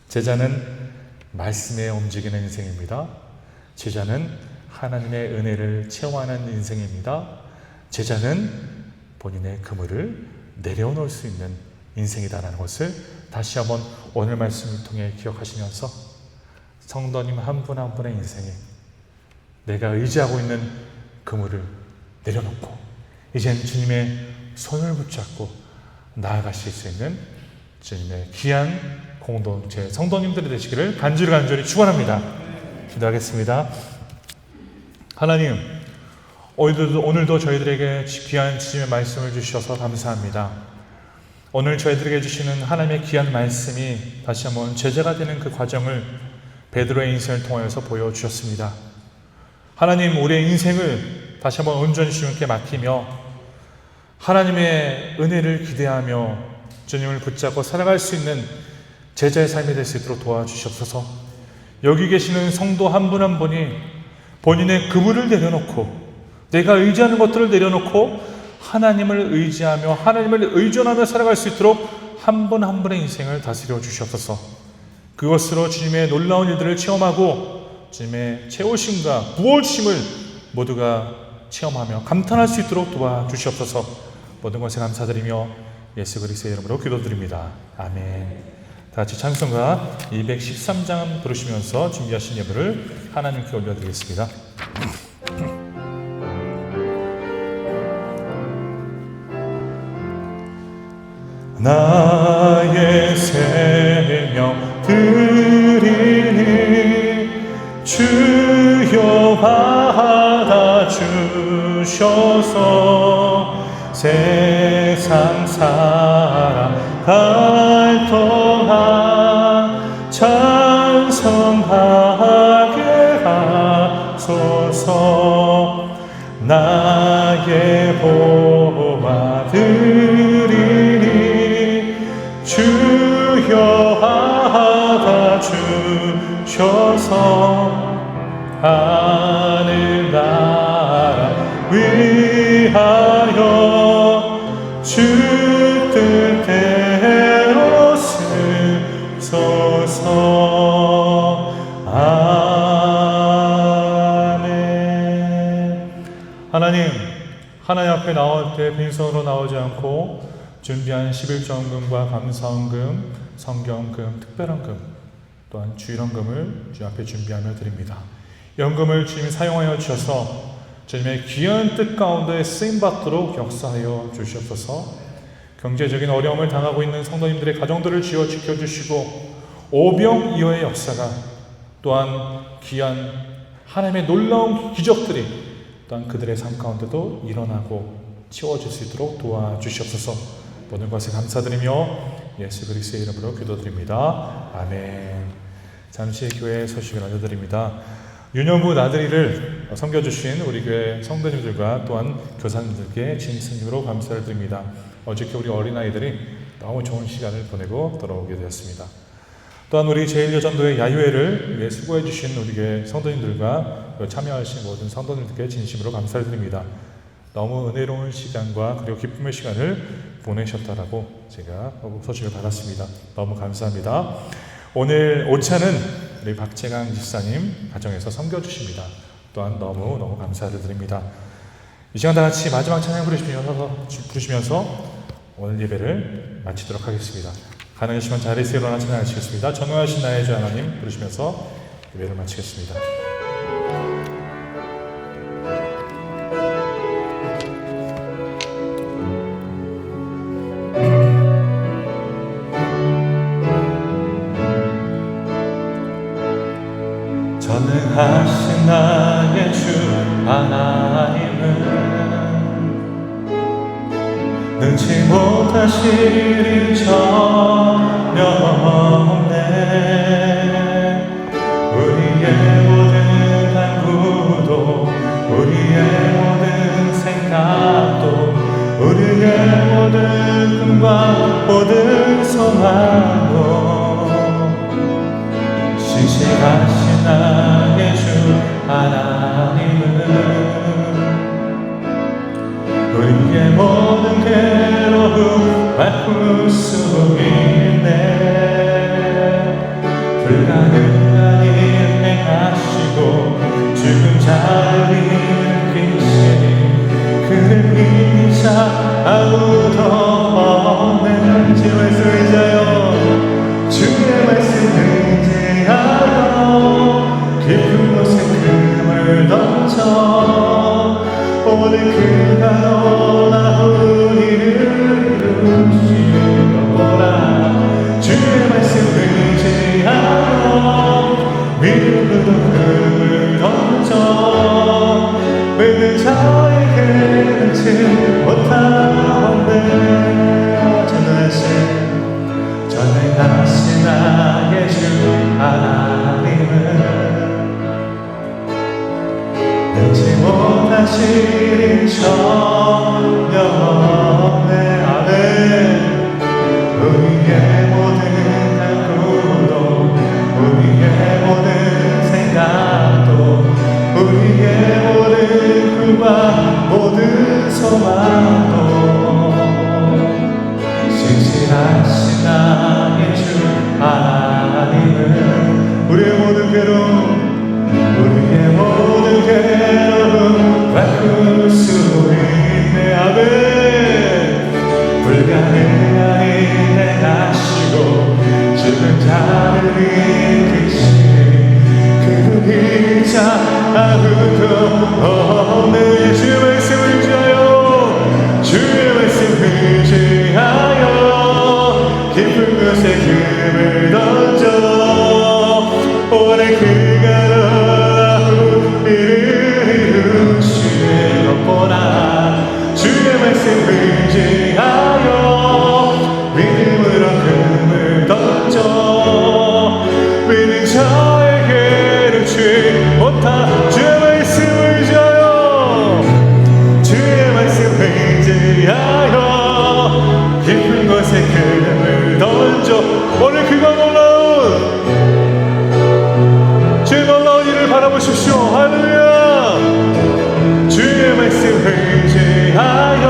제자는 말씀에 움직이는 인생입니다. 제자는 하나님의 은혜를 체험하는 인생입니다. 제자는 본인의 그물을 내려놓을 수 있는 인생이다라는 것을 다시 한번 오늘 말씀을 통해 기억하시면서 성도님 한 분 한 분의 인생에 내가 의지하고 있는 그물을 내려놓고 이젠 주님의 손을 붙잡고 나아가실 수 있는 주님의 귀한 공동체 성도님들이 되시기를 간절히 축원합니다. 기도하겠습니다. 하나님, 오늘도 저희들에게 귀한 주님의 말씀을 주셔서 감사합니다. 오늘 저희들에게 주시는 하나님의 귀한 말씀이 다시 한번 제자가 되는 그 과정을 베드로의 인생을 통하여서 보여주셨습니다. 하나님, 우리의 인생을 다시 한번 온전히 주님께 맡기며 하나님의 은혜를 기대하며 주님을 붙잡고 살아갈 수 있는 제자의 삶이 될 수 있도록 도와주시옵소서. 여기 계시는 성도 한 분 한 분이 본인의 그물을 내려놓고 내가 의지하는 것들을 내려놓고 하나님을 의지하며 하나님을 의존하며 살아갈 수 있도록 한 분 한 분의 인생을 다스려 주시옵소서. 그것으로 주님의 놀라운 일들을 체험하고 주님의 채우심과 부어주심을 모두가 체험하며 감탄할 수 있도록 도와주시옵소서. 모든 것에 감사드리며 예수 그리스도의 이름으로 기도드립니다. 아멘. 다 같이 찬송가 213장 부르시면서 준비하신 예물을 하나님께 올려드리겠습니다. 나의 생명 드리니 주여 받아주셔서 세상 살아갈 동안 찬송하게 하소서. 나의 보아들이니 주여 받아주셔서 하늘나라 위하여 주 뜻대로 쓰소서. 아멘. 하나님 앞에 나올 때 빈손으로 나오지 않고 준비한 11전금과 감사원금, 성경금, 특별원금, 또한 주일원금을 주 앞에 준비하며 드립니다. 연금을 주님이 사용하여 주셔서 주님의 귀한 뜻 가운데 쓰임받도록 역사하여 주시옵소서. 경제적인 어려움을 당하고 있는 성도님들의 가정들을 지어 지켜주시고 오병이어의 역사가 또한 귀한 하나님의 놀라운 기적들이 또한 그들의 삶 가운데도 일어나고 채워질 수 있도록 도와주시옵소서. 모든 것에 감사드리며 예수 그리스도의 이름으로 기도드립니다. 아멘. 잠시 교회 소식을 알려드립니다. 유년부 나들이를 섬겨주신 우리 교회 성도님들과 또한 교사님들께 진심으로 감사를 드립니다. 어저께 우리 어린아이들이 너무 좋은 시간을 보내고 돌아오게 되었습니다. 또한 우리 제1여전도의 야유회를 위해 수고해 주신 우리 교회 성도님들과 참여하신 모든 성도님들께 진심으로 감사를 드립니다. 너무 은혜로운 시간과 그리고 기쁨의 시간을 보내셨다라고 제가 소식을 받았습니다. 너무 감사합니다. 오늘 오차는 우리 박재강 집사님 가정에서 섬겨주십니다. 또한 너무 감사를 드립니다. 이 시간 다 같이 마지막 찬양 부르시면서 오늘 예배를 마치도록 하겠습니다. 가능하시면 자리에서 일어나 찬양하시겠습니다. 전능하신 나의 주 하나님 부르시면서 예배를 마치겠습니다. 전능하신 나의 주 하나님은 능치 못하실 일 전혀 없네. 우리의 모든 간구도 우리의 모든 생각도 우리의 모든 꿈과 모든 소망도 신실하신 나의 주 하나님은 우리의 모든 괴로움 바꿀 수 있네. 불가능한 일 행하시고 죽은 자를 일으키시니 그를 이기자 아무도 없네. 주의 말씀 의지하여 주의 말씀 의지하여 깊은 곳에 금을 던져 오늘 그가 놀라운 일을 이루시더라. 주의 말씀 의지하여 믿음으로 금을 던져 믿는 자에게 능치 못하네. 전능하신 나의 주 하나님은 능치 못하실 일 전혀 없네. 아멘. 우리의 모든 간구도 우리의 모든 생각도 우리의 모든 꿈과 모든 소망도 신실하신 나의 주 하나님은 우리의 모든 괴로움 우리의 모든 괴로움 바꿀 수 있네. 아멘. 불가능한 일 행하시고 죽은 자를 일으키시니 그를 이기자 아무도 없네. 주의 말씀 의지하여 주의 말씀 의지하여 깊은 곳에 금을 던져 오늘 그가 놀라운 일을 이루시려보라. 주의 말씀 의지하여 주님을 바라보십시오. 할렐루야. 주의 말씀 의지하여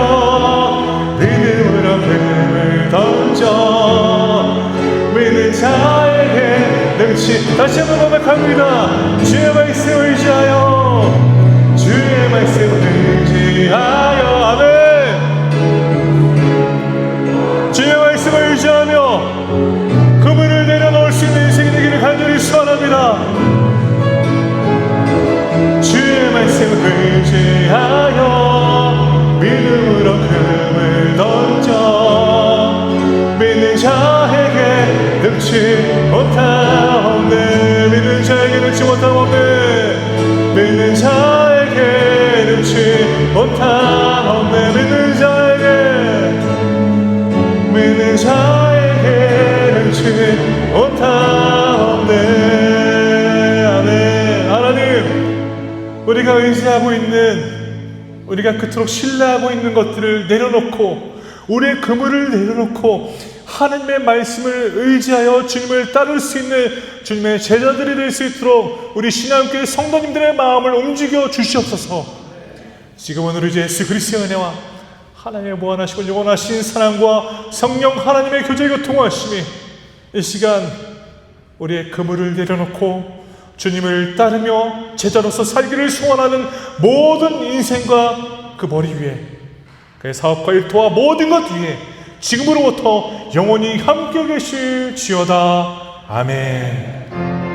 믿음으로 금을 던져 믿는 자에게 능치. 다시 한번 고백합니다. 주의 말씀 의지하여, 주의 말씀 의지하여. 아멘. 주의 말씀을 의지하며 그물을 내려놓을 수 있는 인생이 되기를 간절히 소원합니다. 주의 말씀 의지하여 믿음으로 금을 던져 믿는 자에게 능치 못하옵네. 믿는 자에게 능치 못하옵네. 믿는 자에게 능치 못하옵네. 믿는 자에게 믿는 자에게 능치 못하옵네. 아멘. 하나님, 우리가 의지하고 있는, 우리가 그토록 신뢰하고 있는 것들을 내려놓고, 우리의 그물을 내려놓고 하나님의 말씀을 의지하여 주님을 따를 수 있는 주님의 제자들이 될 수 있도록 우리 신앙교회 성도님들의 마음을 움직여 주시옵소서. 지금은 우리 주 예수 그리스도의 은혜와 하나님의 무한하시고 영원하신 사랑과 성령 하나님의 교제 교통하심이 이 시간 우리의 그물을 내려놓고 주님을 따르며 제자로서 살기를 소원하는 모든 인생과 그 머리 위에, 그의 사업과 일터와 모든 것 위에 지금으로부터 영원히 함께 계실지어다. 아멘.